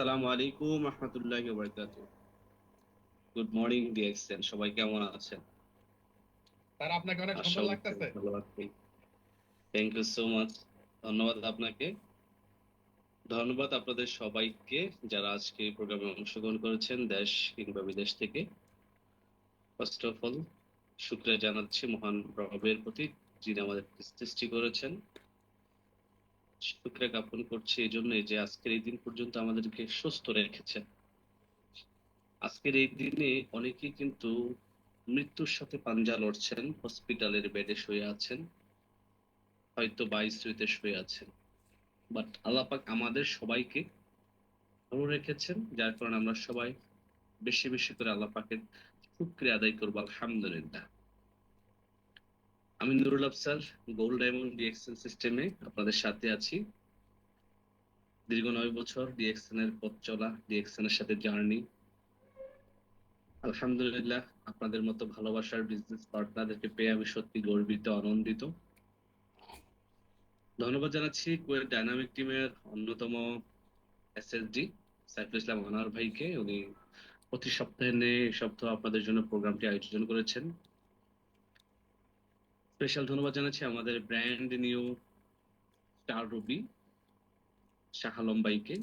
আসসালামু আলাইকুম রহমতুল্লাহি ওয়া বারাকাতুহু। গুড মর্নিং ডিএক্সএন, সবাই কেমন আছেন? স্যার আপনাকে অনেক আশা সুন্দর করছি লাগতেছে। ভালো আছি। Thank you so much. ধন্যবাদ আপনাকে। ধন্যবাদ আপনাদের সবাইকে যারা আজকে এই প্রোগ্রামে অংশগ্রহণ করেছেন দেশ কিংবা বিদেশ থেকে। ফার্স্ট অফ অল শুকরিয়া জানাচ্ছি মহান রবের প্রতি, যিনি আমাদের সৃষ্টি করেছেন। শুকরিয়া জ্ঞাপন করছি এই জন্যই যে আজকের এই দিন পর্যন্ত আমাদেরকে সুস্থ রেখেছেন। আজকের এই দিনে অনেকেই কিন্তু মৃত্যুর সাথে পাঞ্জা লড়ছেন, হসপিটালের বেডে শুয়ে আছেন, হয়তো বা আইসিইউতে শুয়ে আছেন। বাট আল্লাহ পাক আমাদের সবাইকে ভালো রেখেছেন, যার কারণে আমরা সবাই বেশি বেশি করে আল্লাহ পাকের শুকরিয়া আদায় করবো, আলহামদুলিল্লাহ। আমি Nurul Afsar, gold diamond DXN সিস্টেমে আপনাদের সাথে আছি। দীর্ঘ 9 বছর ডিএক্সএন এর পথ চলা, ডিএক্সএন এর সাথে জার্নি। আলহামদুলিল্লাহ, আপনাদের মতো ভালোবাসার বিজনেস পার্টনারদেরকে পেয়ে আমি সত্যি গর্বিত, আনন্দিত। ধন্যবাদ জানাচ্ছি কুয়েত ডায়নামিক টিমের অন্যতম এসএসডি সাইফুল ইসলাম আনোয়ার ভাইকে। উনি প্রতি সপ্তাহে সপ্তাহ আপনাদের জন্য প্রোগ্রামটি আয়োজন করেছেন। স্পেশাল ধন্যবাদ জানাচ্ছি আমাদের ব্র্যান্ড নিউ স্টার রবি শাহ আলম ভাইকে।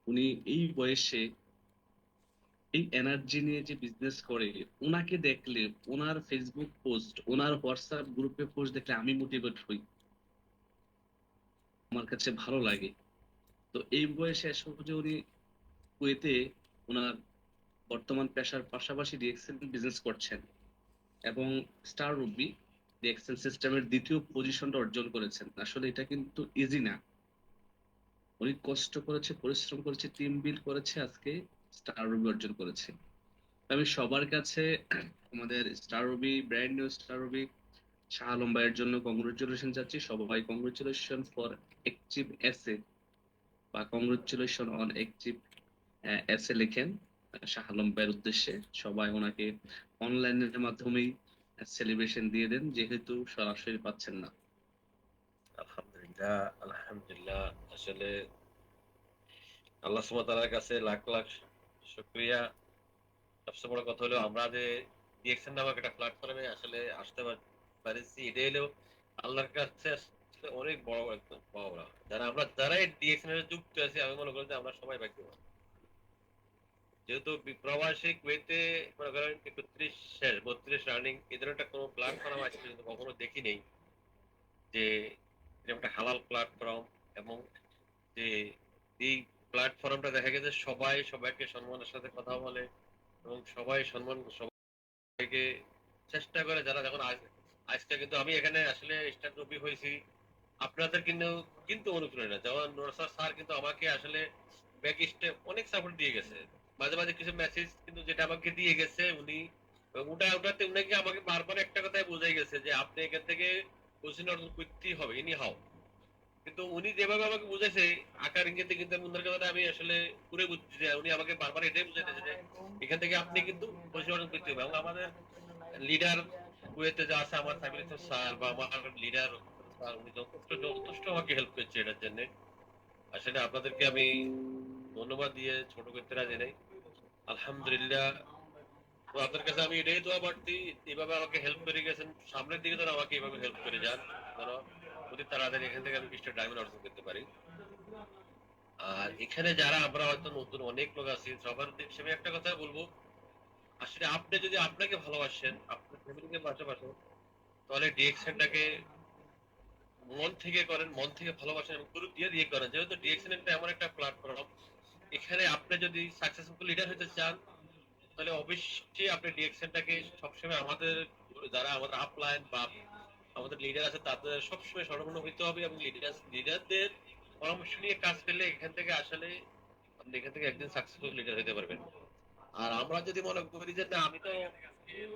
উনি এই বয়সে এই এনার্জি নিয়ে যে বিজনেস করে, ওনাকে দেখলে, ওনার ফেসবুক পোস্ট, ওনার হোয়াটসঅ্যাপ গ্রুপে পোস্ট দেখলে আমি মোটিভেট হই, আমার কাছে ভালো লাগে। তো এই বয়সে এসে যে উনি কুয়েতে ওনার বর্তমান পেশার পাশাপাশি ডিএক্সএল বিজনেস করছেন এবং স্টার রুবি ডিএক্সএল সিস্টেমের দ্বিতীয় পজিশনটা অর্জন করেছেন, আসলে এটা কিন্তু ইজি না। উনি কষ্ট করেছে, পরিশ্রম করেছে, টিম বিল্ড করেছে, আজকে স্টার রুবি অর্জন করেছে। আমি সবার কাছে আমাদের star Ruby, brand new star Ruby Shah Alam ভাইয়ের জন্য কংগ্রেচুলেশন যাচ্ছি। সবাই কংগ্রেচুলেশন ফর অ্যাচিভ এসএ বা কংগ্রেচুলেশন অন অ্যাচিভ এসএ লিখেন শাহ আলম ভাইয়ের উদ্দেশ্যে। সবাই ওনাকে অনলাইনের মাধ্যমেই সেলিব্রেশন দিয়ে দেন, যেহেতু সরাসরি পাচ্ছেন না। আলহামদুলিল্লাহ, আলহামদুলিল্লাহ। আসলে আল্লাহ সুবহানাহু ওয়া তাআলার কাছে লাখ লাখ শুকরিয়া। সবচেয়ে বড় কথা হলো আমরা যে ডিএক্সএন নামক একটা প্ল্যাটফর্মে আসলে আসতে পারছি, এটা হলো আল্লাহর কাছে আসলে অনেক বড় একটা পাওয়া। যারা এই ডিএক্সএন এর যুক্ত আছি, আমি মনে করি যে আমরা সবাই ভাগ্যবান। যেহেতু প্রবাসী কুয়েতে মনে করেন 31 শেষ 32 রানিং এই ধরনের কোনো প্ল্যাটফর্ম আজ পর্যন্ত কখনো দেখি নেই, যে এরকম একটা হালাল প্ল্যাটফর্ম। এবং যে এই প্ল্যাটফর্মটা দেখা গেছে সবাই সবাইকে সম্মানের সাথে কথা বলে এবং সবাই সবাইকে চেষ্টা করে। যারা যখন আজকে কিন্তু আমি এখানে আসলে স্টার টপি হয়েছি আপনাদের কিন্তু কিন্তু অনুপ্রেরণা, যেমন নরসার স্যার কিন্তু আমাকে আসলে ব্যাক স্টেপ অনেক সাপোর্ট দিয়ে গেছে। মাঝে মাঝে কিছু মেসেজ কিন্তু যেটা আমাকে দিয়ে গেছে উনি, ওটাতে উনাকে আমাকে বারবার একটা কথাই বোঝাই গেছে যে আপনি এখান থেকে পজিশন অর্জন করতেই হবে ইনি হাও। কিন্তু উনি যেভাবে আমাকে বুঝাইছে আকার ইঙ্গিতে, কিন্তু আমি উনার কথাটা আমি আসলে পুরো বুঝছি যে উনি আমাকে বারবার এটাই বুঝাইতেছে যে এখান থেকে আপনি কিন্তু পজিশন অর্জন করতে হবে। এবং আমাদের লিডার কুয়েতে যা আছে, আমার সাইফুল ইসলাম স্যার বা আমার লিডার স্যার, উনি যথেষ্ট যথেষ্ট আমাকে হেল্প করছে এটার জন্য। আসলে আপনাদেরকে আমি ধন্যবাদ দিয়ে ছোট করতে রাজি নাই। আলহামদুলিল্লাহ। তো আপনার কাছে আমি এটাই দোয়া প্রার্থী, এভাবে আমাকে হেল্প করে গেছেন, সামনের দিকে যেন আমাকে এভাবে হেল্প করে যান, যেন অতি তাড়াতাড়ি এখান থেকে আমি কিছু ডায়মন্ড অর্জন করতে পারি। আর এখানে যারা আমরা হয়তো নতুন অনেক লোক আছি, সবার উদ্দেশ্যে আমি একটা কথা বলবো, আসলে আপনি যদি আপনাকে ভালোবাসেন, আপনার ফ্যামিলিকে পাশাপাশি, তাহলে ডিএক্সএনটাকে মন থেকে করেন, মন থেকে ভালোবাসেন এবং গুরুত্ব দিয়ে দিয়ে করেন। যেহেতু ডিএক্সএন এমন একটা প্ল্যাটফর্ম, এখানে আপনি যদি সাকসেসফুল লিডার হতে চান, তাহলে অবশ্যই আপনি ডিএক্সএনটাকে সবসময় আমাদের যারা আমাদের আপলাইন বা আমাদের লিডার আছে তাদের সবসময় স্মরণ হইতে হবে এবং লিডারদের পরামর্শ নিয়ে কাজ করলে এখান থেকে আসলে আপনি এখান থেকে একদিন সাকসেসফুল লিডার হতে পারবেন। আর আমরা যদি মনে করি যে না আমি তো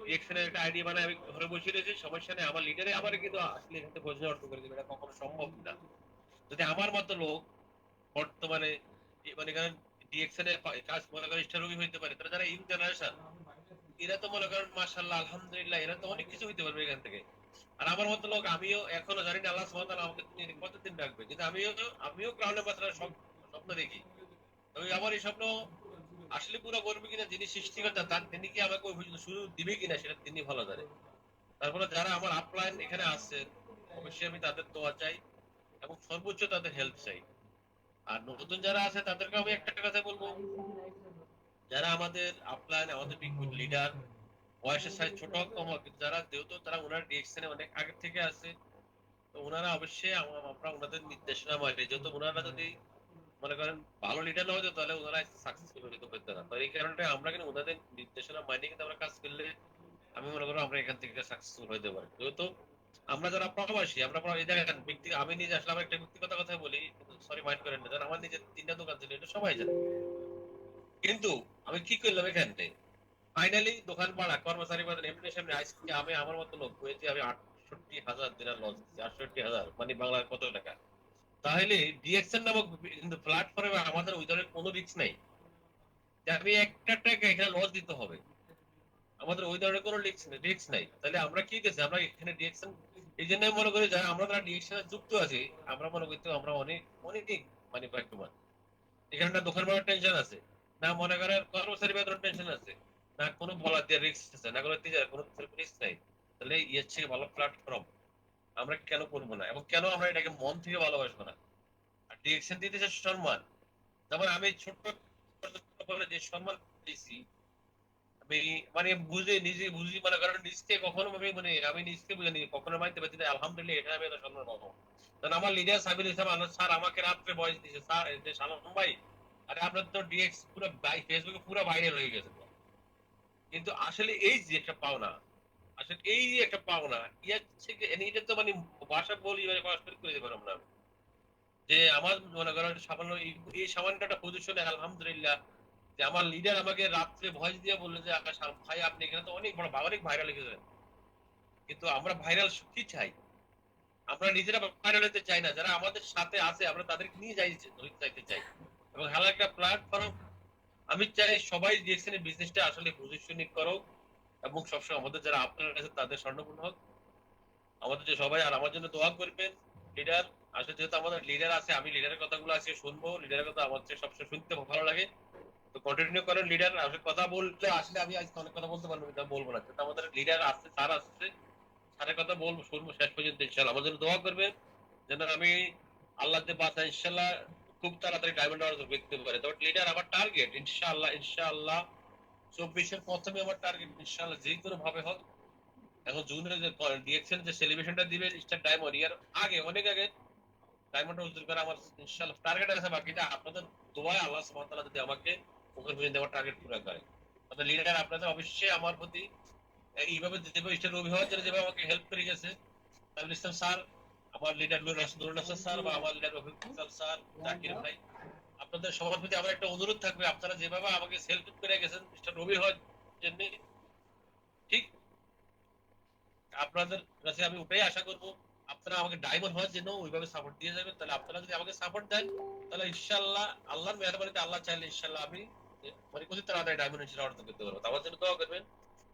রিয়েকশনের একটা আইডিয়া বানাই আমি ঘরে বসে রয়েছি, সমস্যা নেই, আমার লিডারে আমার কিন্তু আসলে এখান থেকে পজিশন অর্জন করে দেবে, এটা কখনো সম্ভব না। যদি আমার মতো লোক বর্তমানে মানে কারণ ডিএক্সএন এর কাজ মনে করেন স্টারবি হইতে পারে, তারা যারা ইন জেনারেশন, এরা তো মনে করেন মাশাআল্লাহ আলহামদুলিল্লাহ, এরা তো অনেক কিছু হইতে পারবে এখান থেকে। আর আমার মতো লোক, আমিও এখনো জানি না আল্লাহ সুবহানাহু ওয়া তাআলা আমাকে কতদিন রাখবে, কিন্তু আমিও ক্রাউনের মাত্রা স্বপ্ন দেখি তবে আমার এই স্বপ্ন আসলে পুরো করবে কিনা, যিনি সৃষ্টিকর্তা তার তিনি কি আমাকে ওই পর্যন্ত সুযোগ দিবে কিনা সেটা তিনি ভালো জানেন। তারপরে যারা আমার আপলাইন এখানে আছেন, অবশ্যই আমি তাদের দোয়া চাই এবং সর্বোচ্চ তাদের হেল্প চাই। আর নতুন যারা আছে তাদেরকে আমি একটা কথা বলবো, যারা আমাদের আপলাইন, আমাদের বিগ লিডার, বয়সের সাইজ ছোট হোক কম হোক, কিন্তু যারা যেহেতু তারা ওনার ডিরেকশনে অনেক আগে থেকে আছে, তো ওনারা অবশ্যই আমরা ওনাদের নির্দেশনা মানে, যেহেতু ওনারা যদি মনে করেন ভালো লিডার না হতো তাহলে ওনারা সাকসেসফুল হতে পারতো না। তো এই কারণে আমরা কিন্তু ওনাদের নির্দেশনা মাইনে কিন্তু আমরা কাজ করলে আমি মনে করি আমরা এখান থেকে সাকসেসফুল হতে পারি। যেহেতু আমরা যারা প্রবাসী, আমরা এই দেখেন ব্যক্তি, আমি নিজে আসলে আমার একটা ব্যক্তিগত কথা বলি, সরি মাইন্ড করেন না, যেন আমার নিজের 3টা দোকান ছিল, এটা সবাই জানে। কিন্তু আমি কি করলাম এখানে, ফাইনালি দোকান পাড়া কর্মচারী বাদে এমনি সামনে আজকে আমি আমার মতো লোক হয়েছে, আমি 68,000 দিনের লস দিচ্ছি। 68,000 মানে বাংলার কত টাকা? তাহলে ডিএক্সএন নামক কিন্তু প্ল্যাটফর্মে আমাদের ওই ধরনের কোনো রিস্ক নাই যে আমি একটা টাকা এখানে লস দিতে হবে। আমাদের ওই ধরনের কোনো রিস্ক নাই। তাহলে আমরা কি করছি, আমরা এখানে ডিএক্সএন এই জন্য মনে করি যারা আমরা যারা ডিএক্সএন যুক্ত আছি, আমরা মনে করি তো আমরা অনেক অনেক মানে ভাগ্যবান। এখানে না দোকান ভাড়ার টেনশন আছে, না মনে করেন কর্মচারী বেতনের টেনশন আছে, না কোনো বলার দিয়ে রিস্ক আছে, না কোনো কোনো রিস্ক নাই। তাহলে এর থেকে ভালো প্ল্যাটফর্ম আমরা কেন করবো না, এবং কেন আমরা এটাকে মন থেকে ভালোবাসবো না? আর ডিরেকশন দিতেছে সম্মান। যেমন আমি ছোট্ট করে যে সম্মান দিয়েছি, আমি মানে বুঝে নিজে বুঝি, মনে করেন নিজকে কখনো ভাবে মানে আমি নিজকে বুঝে নি কখনো মানতে পারছি না, আলহামদুলিল্লাহ এটা আমি এত সম্মান পাবো। কারণ আমার লিডার সাবির ইসলাম আনন্দ স্যার আমাকে রাত্রে ভয়েস দিয়েছে, স্যার এই যে সালাম ভাই, আরে আপনার তো ডিএক্স পুরো ফেসবুকে পুরো ভাইরাল হয়ে গেছে। কিন্তু আসলে এই যে একটা পাওনা, আসলে এই যে একটা পাওনা, ইয়ার থেকে এটা তো মানে ভাষা বলি মানে প্রকাশ করে দিতে পারলাম না আমি। যে আমার মনে করেন সামান্য এই সামান্য একটা পজিশনে আলহামদুলিল্লাহ, যে আমার লিডার আমাকে রাত্রে ভয়েস দিয়ে বললো যে আকাশ ভাই আপনি এখানে তো অনেক বড় অনেক ভাইরাল হয়েছেন। কিন্তু আমরা ভাইরাল কি চাই? আমরা নিজেরা ভাইরাল হতে চাই না, যারা আমাদের সাথে আছে আমরা তাদেরকে নিয়ে যাইতে চাই। এবং ভালো একটা প্ল্যাটফর্ম আমি চাই সবাই ডিএক্সএন এর বিজনেসটা আসলে পজিশনিং করো, এবং সবসময় আমাদের যারা আপনার কাছে তাদের স্বর্ণপূর্ণ হোক। আমাদের যে সবাই আর আমার জন্য দোয়া করবেন। লিডার আসলে যেহেতু আমাদের লিডার আছে, আমি লিডারের কথাগুলো আজকে শুনবো, লিডারের কথা আমার চেয়ে সবসময় শুনতে ভালো লাগে। তো কন্টিনিউ করেন লিডার, আসলে কথা বললে আসলে আমি আজকে অনেক কথা বলতে পারবো কিন্তু আমি বলবো না, কিন্তু আমাদের লিডার আসছে, স্যার আসছে, স্যারের কথা বলবো, শুনবো শেষ পর্যন্ত ইনশাল্লাহ। আমার জন্য দোয়া করবেন যেন আমি আল্লাহ দিয়ে বাঁচা ইনশাল্লাহ খুব তাড়াতাড়ি ডায়মন্ড অর্জন করতে পারে। তবে লিডার আমার টার্গেট ইনশাআল্লাহ ইনশাআল্লাহ 24-এর প্রথমে আমার টার্গেট ইনশাআল্লাহ যে কোনো ভাবে হোক। এখন জুনের যে ডিএক্সএল যে সেলিব্রেশনটা দিবে স্টার ডায়মন্ড, ইয়ার আগে অনেক আগে ডায়মন্ড অর্জন করা আমার ইনশাআল্লাহ টার্গেট আছে। বাকিটা আপনাদের দোয়ায় আল্লাহ সুবহানাহু ওয়া তাআলা যদি আমাকে ওখানে পর্যন্ত আমার টার্গেট পুরো করে, তাহলে লিডার আপনাদের অবশ্যই আমার প্রতি এইভাবে দেবে স্টার রবি হওয়ার জন্য যেভাবে আমাকে হেল্প করে গেছে তাহলে ইসলাম স্যার, আমার লিডার নুরুল হাসান স্যার বা আমার লিডার রফিক স্যার, জাকির ভাই, আপনাদের সবার প্রতি আমার একটা অনুরোধ থাকবে, আপনারা যেভাবে আমাকে হেল্প করে গেছেন মিস্টার রবি হওয়ার জন্য, ঠিক আপনাদের কাছে আমি ওটাই আশা করব আপনারা আমাকে ডায়মন্ড হওয়ার জন্য ওইভাবে সাপোর্ট দিয়ে যাবেন। তাহলে আপনারা যদি আমাকে সাপোর্ট দেন তাহলে ইনশাআল্লাহ আল্লাহর মেহরবানিতে আল্লাহ চাইলে ইনশাআল্লাহ আমি মানে অতি তাড়াতাড়ি ডায়মন্ড ইনশাআল্লাহ অর্জন করতে পারবো। আমার জন্য দোয়া করবেন।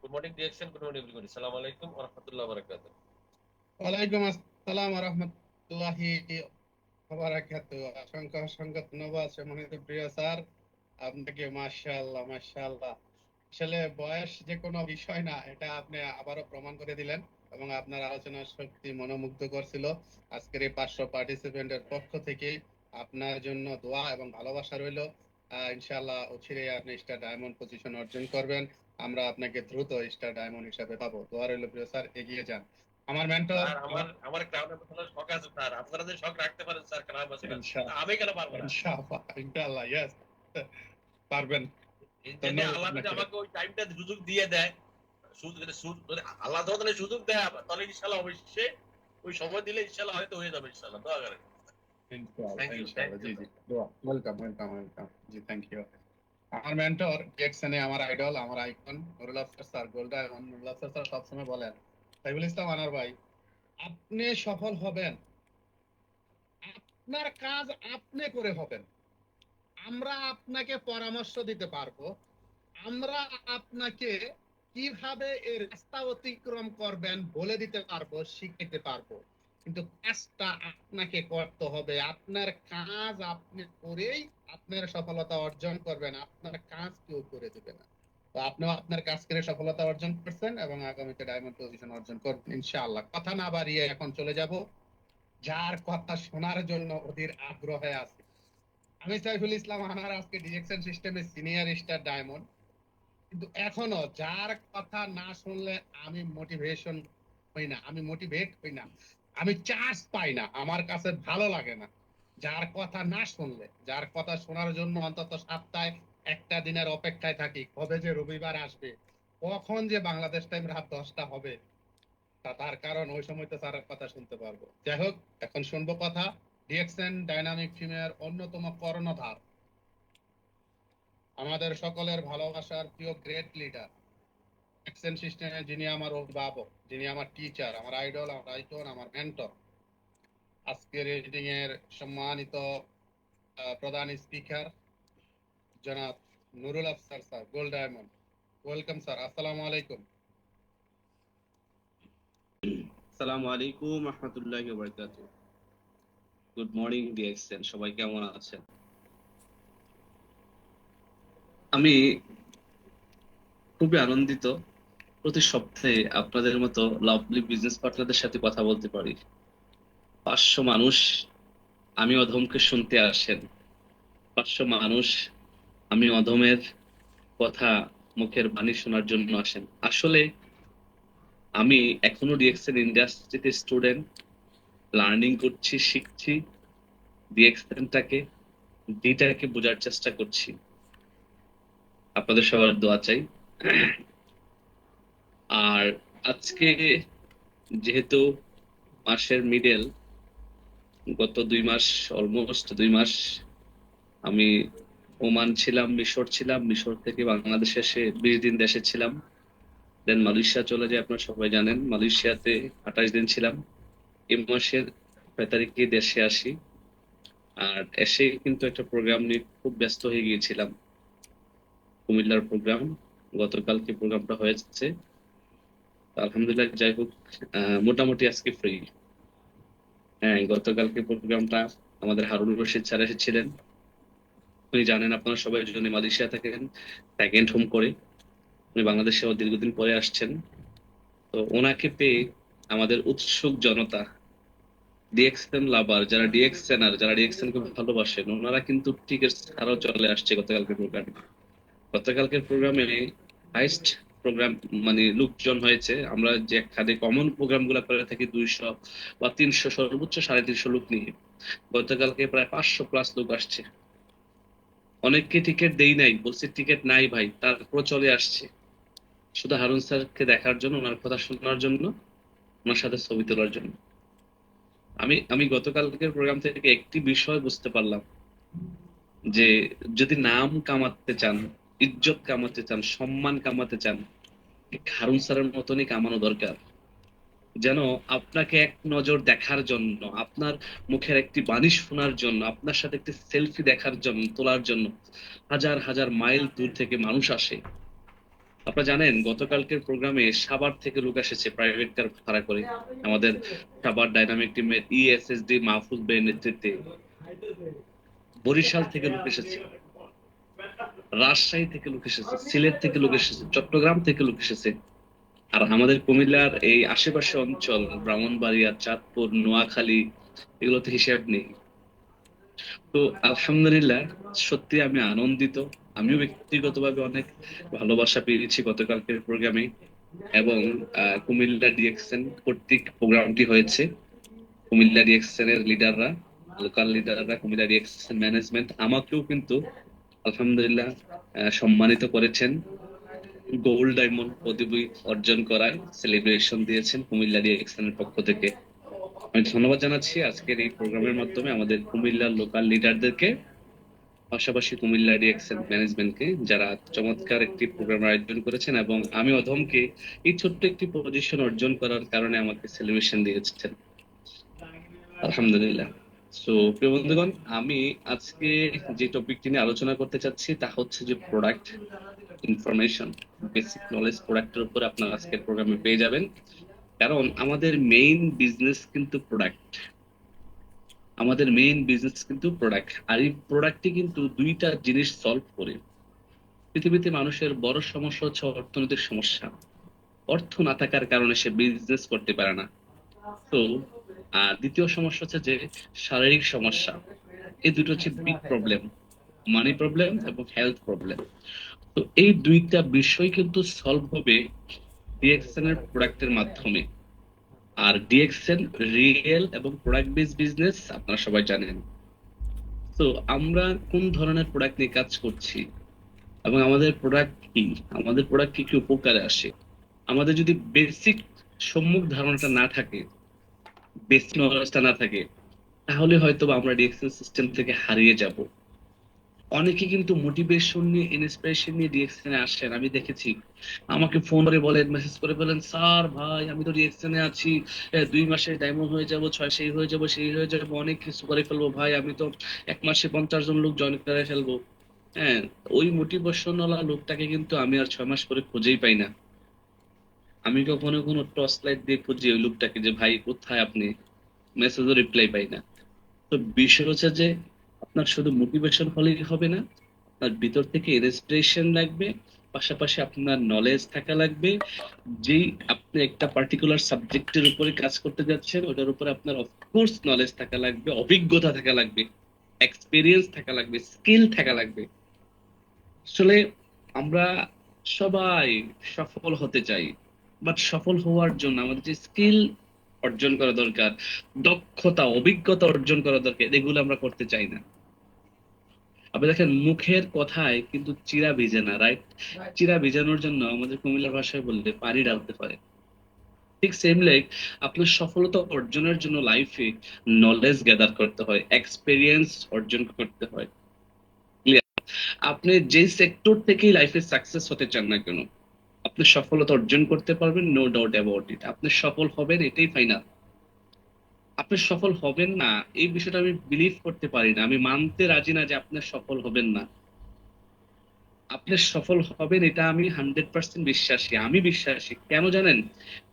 Good morning direction, good morning everybody, আসসালামু আলাইকুম ওয়া রাহমাতুল্লাহি ওয়া বারাকাতুহু। ওয়ালাইকুম আসসালাম ওয়া রাহমাতুল্লাহি ওয়া বারাকাতুহু। অসংখ্য অসংখ্য ধন্যবাদ সম্মানিত প্রিয় স্যার আপনাকে। মাশাআল্লাহ মাশাআল্লাহ। আসলে বয়স যে কোনো বিষয় না, এটা আপনি আবারও প্রমাণ করে দিলেন এবং আপনার আলোচনার শক্তি মনোমুগ্ধ করছিল। আজকের এই 500 পার্টিসিপেন্টের পক্ষ থেকে আপনার জন্য দোয়া এবং ভালোবাসা রইল। ইনশাআল্লাহ অচিরেই আপনি স্টার ডায়মন্ড পজিশন অর্জন করবেন। আমরা আপনাকে দ্রুত স্টার ডায়মন্ড হিসাবে পাবো। দোয়া রইল প্রিয় স্যার, এগিয়ে যান। আমার মেন্টর স্যার আমার আমার ক্রাউনের মতো শখ আছে স্যার, আপনারা যে শখ রাখতে পারেন স্যার ক্রাউন আছে, ইনশাআল্লাহ আমি কেন পারবো না? ইনশাআল্লাহ ইনশাআল্লাহ ইয়েস পারবেন। এই জন্য ধন্যবাদ আল্লাহ যদি আপনাকে। আমাকে ওই টাইমটা সুযোগ দিয়ে দেয়, আল্লাহ যদি সুযোগ দেয় তাহলে ইনশাআল্লাহ অবশ্যই ওই সময় দিলে ইনশাআল্লাহ হয়তো হয়ে যাবে ইনশাআল্লাহ। দোয়া করেন। ইনশাআল্লাহ থ্যাংক ইউ, থ্যাংক ইনশাআল্লাহ, জি ইউ জি স্যার। দোয়া। ওয়েলকাম ওয়েলকাম ওয়েলকাম, জি থ্যাংক ইউ। আমার মেন্টর ডিএক্সএনে আমার আইডল, আমার icon Nurul Afsar sir, gold diamond Nurul Afsar sir সবসময় বলেন, সাইফুল ইসলাম আনার ভাই, আপনি সফল হবেন, আপনার কাজ আপনি করে হবেন। আমরা আপনাকে পরামর্শ দিতে পারবো, আমরা আপনাকে কিভাবে এর রাস্তা অতিক্রম করবেন বলে দিতে পারবো, শিখাইতে পারবো। কিন্তু কাজটা আপনাকে করতে হবে। আপনার কাজ আপনি করেই আপনার সফলতা অর্জন করবেন, আপনার কাজ কেউ করে দেবে না। তো আপনিও আপনার কাজ করে সফলতা অর্জন করছেন এবং আগামীতে ডায়মন্ড পজিশন অর্জন করবেন ইনশাআল্লাহ। কথা না বাড়িয়ে এখন চলে যাব যার কথা শোনার জন্য অধীর আগ্রহে আছে। আমি সাইফুল ইসলাম আনার, আজকে ডিরেকশন সিস্টেমে সিনিয়র স্টার ডায়মন্ড। কিন্তু এখনো যার কথা না শুনলে আমি মোটিভেশন হই না, আমি মোটিভেট হই না, আমি চার্জ পাই না, আমার কাছে ভালো লাগে না। যার কথা না শুনলে, যার কথা শোনার জন্য অন্তত সপ্তাহে একটা দিনের অপেক্ষায় থাকি, কবে যে রবিবার আসবে, কখন যে বাংলাদেশ টাইম রাত 10টা হবে, তার কারণ ওই সময় তো স্যারের কথা শুনতে পারবো। যাই হোক, এখন শুনবো কথা ডিএক্সএন ডাইনামিক টিমের অন্যতম কর্ণধার, আমাদের সকলের ভালোবাসার প্রিয় গ্রেট লিডার, ডিএক্সএন সিস্টেমে যিনি আমার অভিভাবক, যিনি আমার টিচার, আমার আইডল, আমার আইকন, আমার মেন্টর, আজকের রিডিং এর সম্মানিত প্রধান স্পিকার জনাব Nurul Afsar sir, gold diamond. Welcome sir, আসসালামু আলাইকুম। আসসালামু আলাইকুম রহমতুল্লাহি ওয়া বারাকাতুহু। গুড মর্নিং ডিএক্সএন, সবাই কেমন আছেন? আমি খুবই আনন্দিত প্রতি সপ্তাহে আপনাদের মতো লাভলি বিজনেস পার্টনারদের সাথে কথা বলতে পারি। 500 মানুষ আমি অধমকে শুনতে আসেন, 500 মানুষ আমি অধমের কথা, মুখের বাণী শোনার জন্য আসেন। আসলে আমি এখনো ডিএক্সএন ইন্ডাস্ট্রিতে স্টুডেন্ট, লার্নিং করছি, শিখছি, ডিএক্সএনটাকে, ডিটাকে বোঝার চেষ্টা করছি। আপনাদের সবার দোয়া চাই। আর আজকে যেহেতু মাসের মিডল, গত 2 মাস, অলমোস্ট 2 মাস আমি ওমান ছিলাম, মিশর ছিলাম, মিশর থেকে বাংলাদেশে এসে 20 দিন দেশে ছিলাম, দেন মালয়েশিয়া চলে যায়, আপনারা সবাই জানেন। মালয়েশিয়াতে 28 দিন ছিলাম। এই মাসের 6 তারিখে দেশে আসি। আর এসে কিন্তু একটা প্রোগ্রাম নিয়ে খুব ব্যস্ত হয়ে গিয়েছিলাম, কুমিল্লার প্রোগ্রাম। গতকালকে প্রোগ্রামটা হয়েছে, আলহামদুলিল্লাহ। যাই হোক, মোটামুটি আজকে ফ্রি। হ্যাঁ, গতকালকে প্রোগ্রামটা আমাদের হারুন রশিদ স্যার এসেছিলেন। উনি জানেন, আপনারা সবাই জন্য মালয়েশিয়া থাকেন, সেকেন্ড হোম করে উনি বাংলাদেশে দীর্ঘদিন পরে আসছেন। তো ওনাকে পেয়ে আমাদের উৎসুক জনতা, ডিএক্সএন লাভার, যারা ডিএক্সএনার, যারা ডিএক্সএন কে ভালোবাসেন, ওনারা কিন্তু টিকিট ছাড়াও চলে আসছে গতকালকের প্রোগ্রামে। গতকালকের প্রোগ্রামে হাইস্ট প্রোগ্রাম মানে লোকজন হয়েছে। আমরা যে একখানে কমন প্রোগ্রাম গুলা করে থাকি 200 বা 300, সর্বোচ্চ 350 লোক নিয়ে, গতকালকে প্রায় 500+ লোক আসছে। অনেককে টিকিট দেই নাই, বলছে টিকিট নাই ভাই, তারপর চলে আসছে শুধু হারুন স্যারকে দেখার জন্য, ওনার কথা শোনার জন্য, ওনার সাথে ছবি তোলার জন্য। আমি আমি গতকালকের প্রোগ্রাম থেকে একটি বিষয় বুঝতে পারলাম যে যদি নাম কামাতে চান, ইজ্জত কামাতে চান, সম্মান কামাতে চান, হারুন স্যারের মতনই কামানো দরকার। যেন আপনাকে এক নজর দেখার জন্য, আপনার মুখের একটি বাণী শোনার জন্য, আপনার সাথে একটি সেলফি দেখার জন্য, তোলার জন্য হাজার হাজার মাইল দূর থেকে মানুষ আসে। আপনারা জানেন গতকালকের প্রোগ্রামে সাভার থেকে লোক এসেছে প্রাইভেট কার ভাড়া করে, আমাদের সাভার ডাইনামিক টিমের ইএসএসডি মাহফুজ ভাইয়ের নেতৃত্বে। বরিশাল থেকে লোক এসেছে, রাজশাহী থেকে লোক এসেছে, সিলেট থেকে লোক এসেছে, চট্টগ্রাম থেকে লোক এসেছে। আর আমাদের কুমিল্লার এই আশেপাশে অঞ্চল, ব্রাহ্মণবাড়িয়া, চাঁদপুর, নোয়াখালী, এগুলোতে হিসাব নেই। তো আলহামদুলিল্লাহ, সত্যি আমি আনন্দিত। আমিও ব্যক্তিগতভাবে অনেক ভালোবাসা পেয়েছি গতকালকের প্রোগ্রামে। এবং কুমিল্লা ডিএক্সএন কর্তৃক প্রোগ্রামটি হয়েছে। কুমিল্লা ডিএক্সএন এর লিডাররা, লোকাল লিডাররা, কুমিল্লা ডিএক্সএন ম্যানেজমেন্ট আমাকেও কিন্তু আলহামদুলিল্লাহ সম্মানিত করেছেন। গোল্ড ডায়মন্ড পদবি অর্জন করায় সেলিব্রেশন দিয়েছেন কুমিল্লা ডিএক্সএন এর পক্ষ থেকে। আমি ধন্যবাদ জানাচ্ছি আজকের এই প্রোগ্রামের মাধ্যমে আমাদের কুমিল্লার লোকাল লিডারদেরকে, পাশাপাশি কুমিল্লা ডিএক্সএন ম্যানেজমেন্টকে, যারা চমৎকার একটি প্রোগ্রাম আয়োজন করেছেন এবং আমি অধমকে এই ছোট্ট একটি পজিশন অর্জন করার কারণে আমাকে সেলিব্রেশন দিয়েছেন। আলহামদুলিল্লাহ। সো প্রিয় বন্ধুগণ, আমি আজকে যে টপিকটি নিয়ে আলোচনা করতে চাচ্ছি তা হচ্ছে যে প্রোডাক্ট ইনফরমেশন, বেসিক নলেজ প্রোডাক্টের উপর আপনারা আজকের প্রোগ্রামে পেয়ে যাবেন। কারণ আমাদের মেইন বিজনেস কিন্তু প্রোডাক্ট। আমাদের মেইন বিজনেস কিন্তু প্রোডাক্ট, আর এই প্রোডাক্টটি কিন্তু দুইটা জিনিস সলভ করে। পৃথিবীতে মানুষের বড় সমস্যা হচ্ছে অর্থনৈতিক সমস্যা। অর্থ না থাকার কারণে সে বিজনেস করতে পারে না। তো দ্বিতীয় সমস্যা হচ্ছে যে শারীরিক সমস্যা। এই দুটো হচ্ছে বিগ প্রবলেম, মানি প্রবলেম এবং হেলথ প্রবলেম। তো এই দুইটা বিষয় কিন্তু সলভ হবে ডিএক্সএন এর প্রোডাক্টের মাধ্যমে। আর ডিএক্সএন রিয়েল এবং প্রোডাক্ট বেস বিজনেস, আপনারা সবাই জানেন। তো আমরা কোন ধরনের প্রোডাক্ট নিয়ে কাজ করছি এবং আমাদের প্রোডাক্ট কি, আমাদের প্রোডাক্ট কি কি উপকারে আসে। আমাদের যদি বেসিক সম্মুখ ধারণাটা না থাকে, বেসিক নলেজটা না থাকে, তাহলে হয়তো বা আমরা ডিএক্সএন সিস্টেম থেকে হারিয়ে যাব। অনেকে কিন্তু মোটিভেশন নিয়ে, ইন্সপিরেশন নিয়ে ডিএক্সএন এ আসেন, আমি দেখেছি। আমাকে ফোন করে বলেন, মেসেজ করে বলেন, স্যার ভাই আমি তো ডিএক্সএন এ আছি, 2 মাসে ডায়মন্ড হয়ে যাব, 6 সেই হয়ে যাব, সেই হয়ে যাব, অনেক কিছু করে ফেলবো ভাই, আমি তো 1 মাসে 50 জন লোক জয়েন করে ফেলবো। হ্যাঁ, ওই মোটিভেশন ওয়ালা লোকটাকে কিন্তু আমি আর 6 মাস পরে খুঁজেই পাই না। আমি কখনো কোনো টর্চ লাইট দিয়ে খুঁজি ওই লোকটাকে, যে ভাই কোথায় আপনি, মেসেজও রিপ্লাই পাই না। তো বিষয় হচ্ছে যে আপনার শুধু মোটিভেশন হলেই হবে না, আপনার ভিতর থেকে ইন্সপিরেশন লাগবে, পাশাপাশি আপনার নলেজ থাকা লাগবে। যেই আপনি একটা পার্টিকুলার সাবজেক্টের উপরে কাজ করতে যাচ্ছেন, ওটার উপরে আপনার অফকোর্স নলেজ থাকা লাগবে, অভিজ্ঞতা থাকা লাগবে, এক্সপিরিয়েন্স থাকা লাগবে, স্কিল থাকা লাগবে। আসলে আমরা সবাই সফল হতে চাই, বাট সফল হওয়ার জন্য আমাদের যে স্কিল অর্জন করা দরকার, দক্ষতা অভিজ্ঞতা অর্জন করা দরকার, এগুলো আমরা করতে চাই না। আপনি দেখেন মুখের কথায় কিন্তু চিরা ভিজে না, রাইট? চিরা ভিজানোর জন্য আমাদের কুমিল্লার ভাষায় বললে পানি ডালতে হয়। ঠিক সেম লাইক আপনার সফলতা অর্জনের জন্য লাইফে নলেজ গ্যাদার করতে হয়, এক্সপেরিয়েন্স অর্জন করতে হয়। Clear? আপনি যে সেক্টর থেকেই লাইফে সাকসেস হতে চান না কেন, আপনি সফলতা অর্জন করতে পারবেন, নো ডাউট অ্যাবাউট ইট। আপনি সফল হবেন, এটাই ফাইনাল। আপনি সফল হবেন না, এই বিষয়টা আমি বিলিভ করতে পারি না, আমি মানতে রাজি না যে আপনি সফল হবেন না। আপনি সফল হবেন, এটা আমি 100% বিশ্বাসী। আমি বিশ্বাসী কেন জানেন?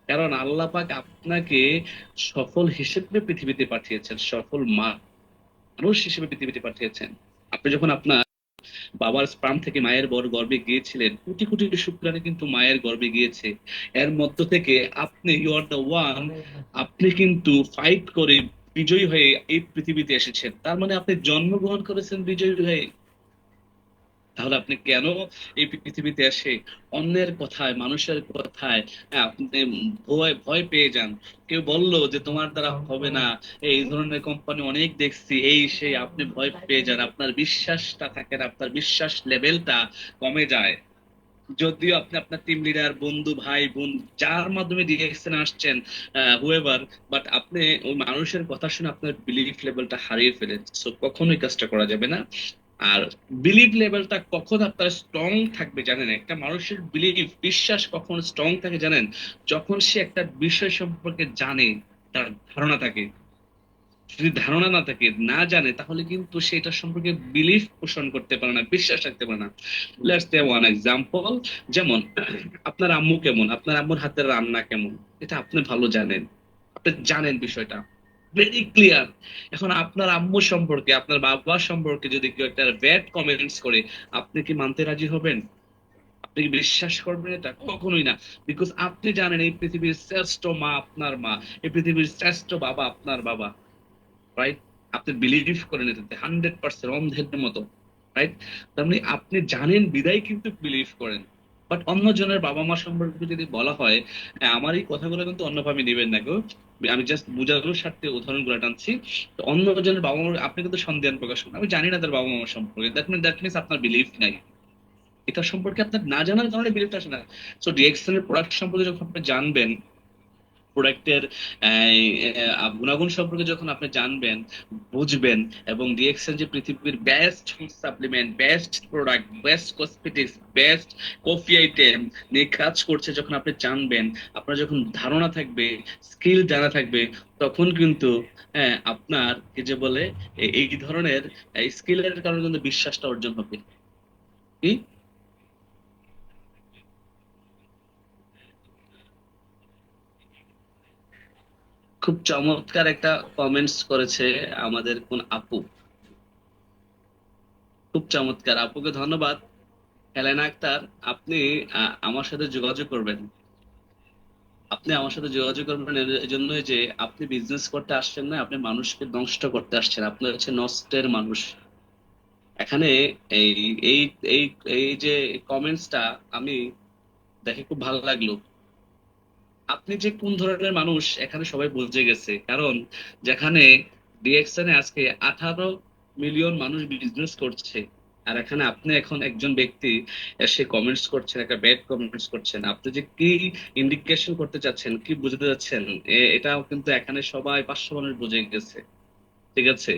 কারণ আল্লাহ পাক আপনাকে সফল হিসেবে পৃথিবীতে পাঠিয়েছেন, সফল মানুষ হিসেবে পৃথিবীতে পাঠিয়েছেন। আপনি যখন আপনার বাবার স্পার্ম থেকে মায়ের গর্ভে গিয়েছিলেন, কোটি কোটি শুক্রাণু কিন্তু মায়ের গর্ভে গিয়েছে। এর মধ্য থেকে আপনি, ইউ আর দ্য ওয়ান, আপনি কিন্তু ফাইট করে বিজয়ী হয়ে এই পৃথিবীতে এসেছেন। তার মানে আপনি জন্মগ্রহণ করেছেন বিজয়ী হয়ে। তাহলে আপনি কেন এই পৃথিবীতে এসে অন্যের কথায়, মানুষের কথায় আপনি ভয় ভয় পেয়ে যান? কেউ বললো যে তোমার দ্বারা হবে না, এই ধরনের কোম্পানি অনেক দেখছি, এই সেই, আপনি ভয় পেয়ে যান, আপনার বিশ্বাসটা থাকে না, আপনার বিশ্বাস লেভেলটা কমে যায়। যদিও আপনি আপনার টিম লিডার, বন্ধু, ভাই বোন, যার মাধ্যমে ডিরেকশন আসছেন, হুয়েভার, বাট আপনি ওই মানুষের কথা শুনে আপনার বিলিফ লেভেলটা হারিয়ে ফেলেন। সো কখনোই কাজটা করা যাবে না। আর বিলিভ লেভেলটা কখন আপনার স্ট্রং থাকবে জানেন? একটা মানুষের বিলিভ, বিশ্বাস কখন স্ট্রং থাকে জানেন? যখন সে একটা বিষয় সম্পর্কে জানে, তার ধারণা থাকে। যদি ধারণা না থাকে, না জানে, তাহলে কিন্তু সেটা সম্পর্কে বিলিফ পোষণ করতে পারে না, বিশ্বাস রাখতে পারে না। Let's take one example. যেমন আপনার আম্মু কেমন, আপনার আম্মুর হাতের রান্না কেমন, এটা আপনি ভালো জানেন, আপনি জানেন বিষয়টা ভেরি ক্লিয়ার। এখন আপনার আম্মু সম্পর্কে, আপনার বাবা সম্পর্কে যদি কেউ একটা ব্যাড কমেন্টস করে, আপনি কি মানতে রাজি হবেন? আপনি কি বিশ্বাস করবেন? এটা কখনোই না। বিকজ আপনি জানেন এই পৃথিবীর শ্রেষ্ঠ মা আপনার মা, এই পৃথিবীর শ্রেষ্ঠ বাবা আপনার বাবা, রাইট? আপনি বিলিভ করেন এটাতে 100% অন্ধের মতো, রাইট? তার মানে আপনি জানেন বিদায় কিন্তু বিলিভ করেন। বাট অন্যজনের বাবা মা সম্পর্কে যদি বলা হয়, আমার এই কথাগুলো কিন্তু অন্যভাবে নেবেন না গো, আমি জাস্ট বোঝানোর স্বার্থে উদাহরণগুলো টানছি। তো অন্যজনের বাবা মা আপনি কিন্তু সন্দেহ প্রকাশ করেন, আমি জানি না তার বাবা মা সম্পর্কে, দ্যাট মিনস আপনার বিলিভ নাই। এটা সম্পর্কে আপনার না জানার কারণে বিলিভটা আসে না। সো ডিএক্সএল এর প্রোডাক্ট সম্পর্কে যখন আপনি জানবেন, প্রোডাক্টের গুণাগুণ সম্পর্কে যখন আপনি জানবেন, বুঝবেন, এবং ডিএক্সএল যে পৃথিবীর best food supplement, best product, best cosmetics, best coffee item নিয়ে কাজ করছে, যখন আপনি জানবেন, আপনার যখন ধারণা থাকবে, স্কিল জানা থাকবে, তখন কিন্তু আপনার কি যে বলে, এই ধরনের স্কিলের কারণে কিন্তু বিশ্বাসটা অর্জন হবে। কি খুব চমৎকার একটা কমেন্টস করেছে আমাদের কোন আপু, খুব চমৎকার। আপুকে ধন্যবাদ। হেলেনা আক্তার, আপনি আমার সাথে যোগাযোগ করবেন। আপনি আমার সাথে যোগাযোগ করবেন এই জন্যই যে আপনি বিজনেস করতে আসছেন না, আপনি মানুষকে নষ্ট করতে আসছেন। আপনি হচ্ছে নষ্টের মানুষ এখানে। এই এই এই এই যে কমেন্টসটা আমি দেখে খুব ভালো লাগলো। আপনি যে কোন ধরনের মানুষ এখানে সবাই বুঝে গেছে, কারণ যেখানে ডিএক্সএন এ আজকে 18 মিলিয়ন মানুষ বিজনেস করছে, আর এখানে আপনি এখন একজন ব্যক্তি এসে কমেন্টস করছেন, একটা ব্যাড কমেন্টস করছেন। আপনি যে কি ইন্ডিকেশন করতে চাচ্ছেন, কি বুঝতে চাচ্ছেন, এটাও কিন্তু এখানে সবাই 500 মানুষ বুঝে গেছে। ঠিক আছে,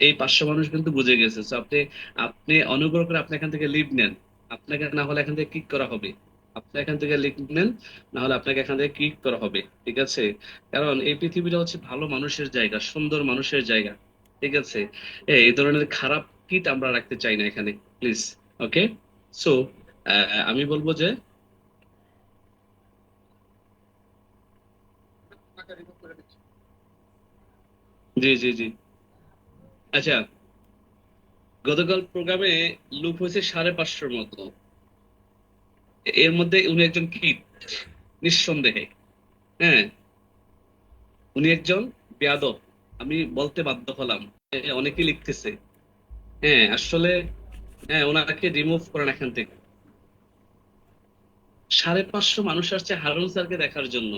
এই 500 মানুষ কিন্তু বুঝে গেছে। তো আপনি আপনি অনুগ্রহ করে আপনি এখান থেকে লিভ নেন। আপনাকে না হলে এখান থেকে কিক করা হবে। আপনি এখান থেকে লিভ নেন, না হলে আপনাকে এখান থেকে কিক করা হবে। ঠিক আছে, কারণ এই পৃথিবীটা হচ্ছে ভালো মানুষের জায়গা, সুন্দর মানুষের জায়গা। ঠিক আছে, এই ধরনের খারাপ কিট আমরা রাখতে চাই না এখানে, প্লিজ। ওকে, সো আমি বলবো যে আপনাকে রিমুভ করে দিচ্ছি। জি জি জি। আচ্ছা, গতকাল প্রোগ্রামে লুপ হয়েছে 550-র মতো। এর মধ্যে উনি একজন কিট, নিঃসন্দেহে। হ্যাঁ, উনি একজন বেয়াদব, আমি বলতে বাধ্য হলাম। অনেকেই লিখতেছে। হ্যাঁ আসলে, হ্যাঁ ওনাকে রিমুভ করেন এখান থেকে। 550 মানুষ আসছে হারুন স্যারকে দেখার জন্য,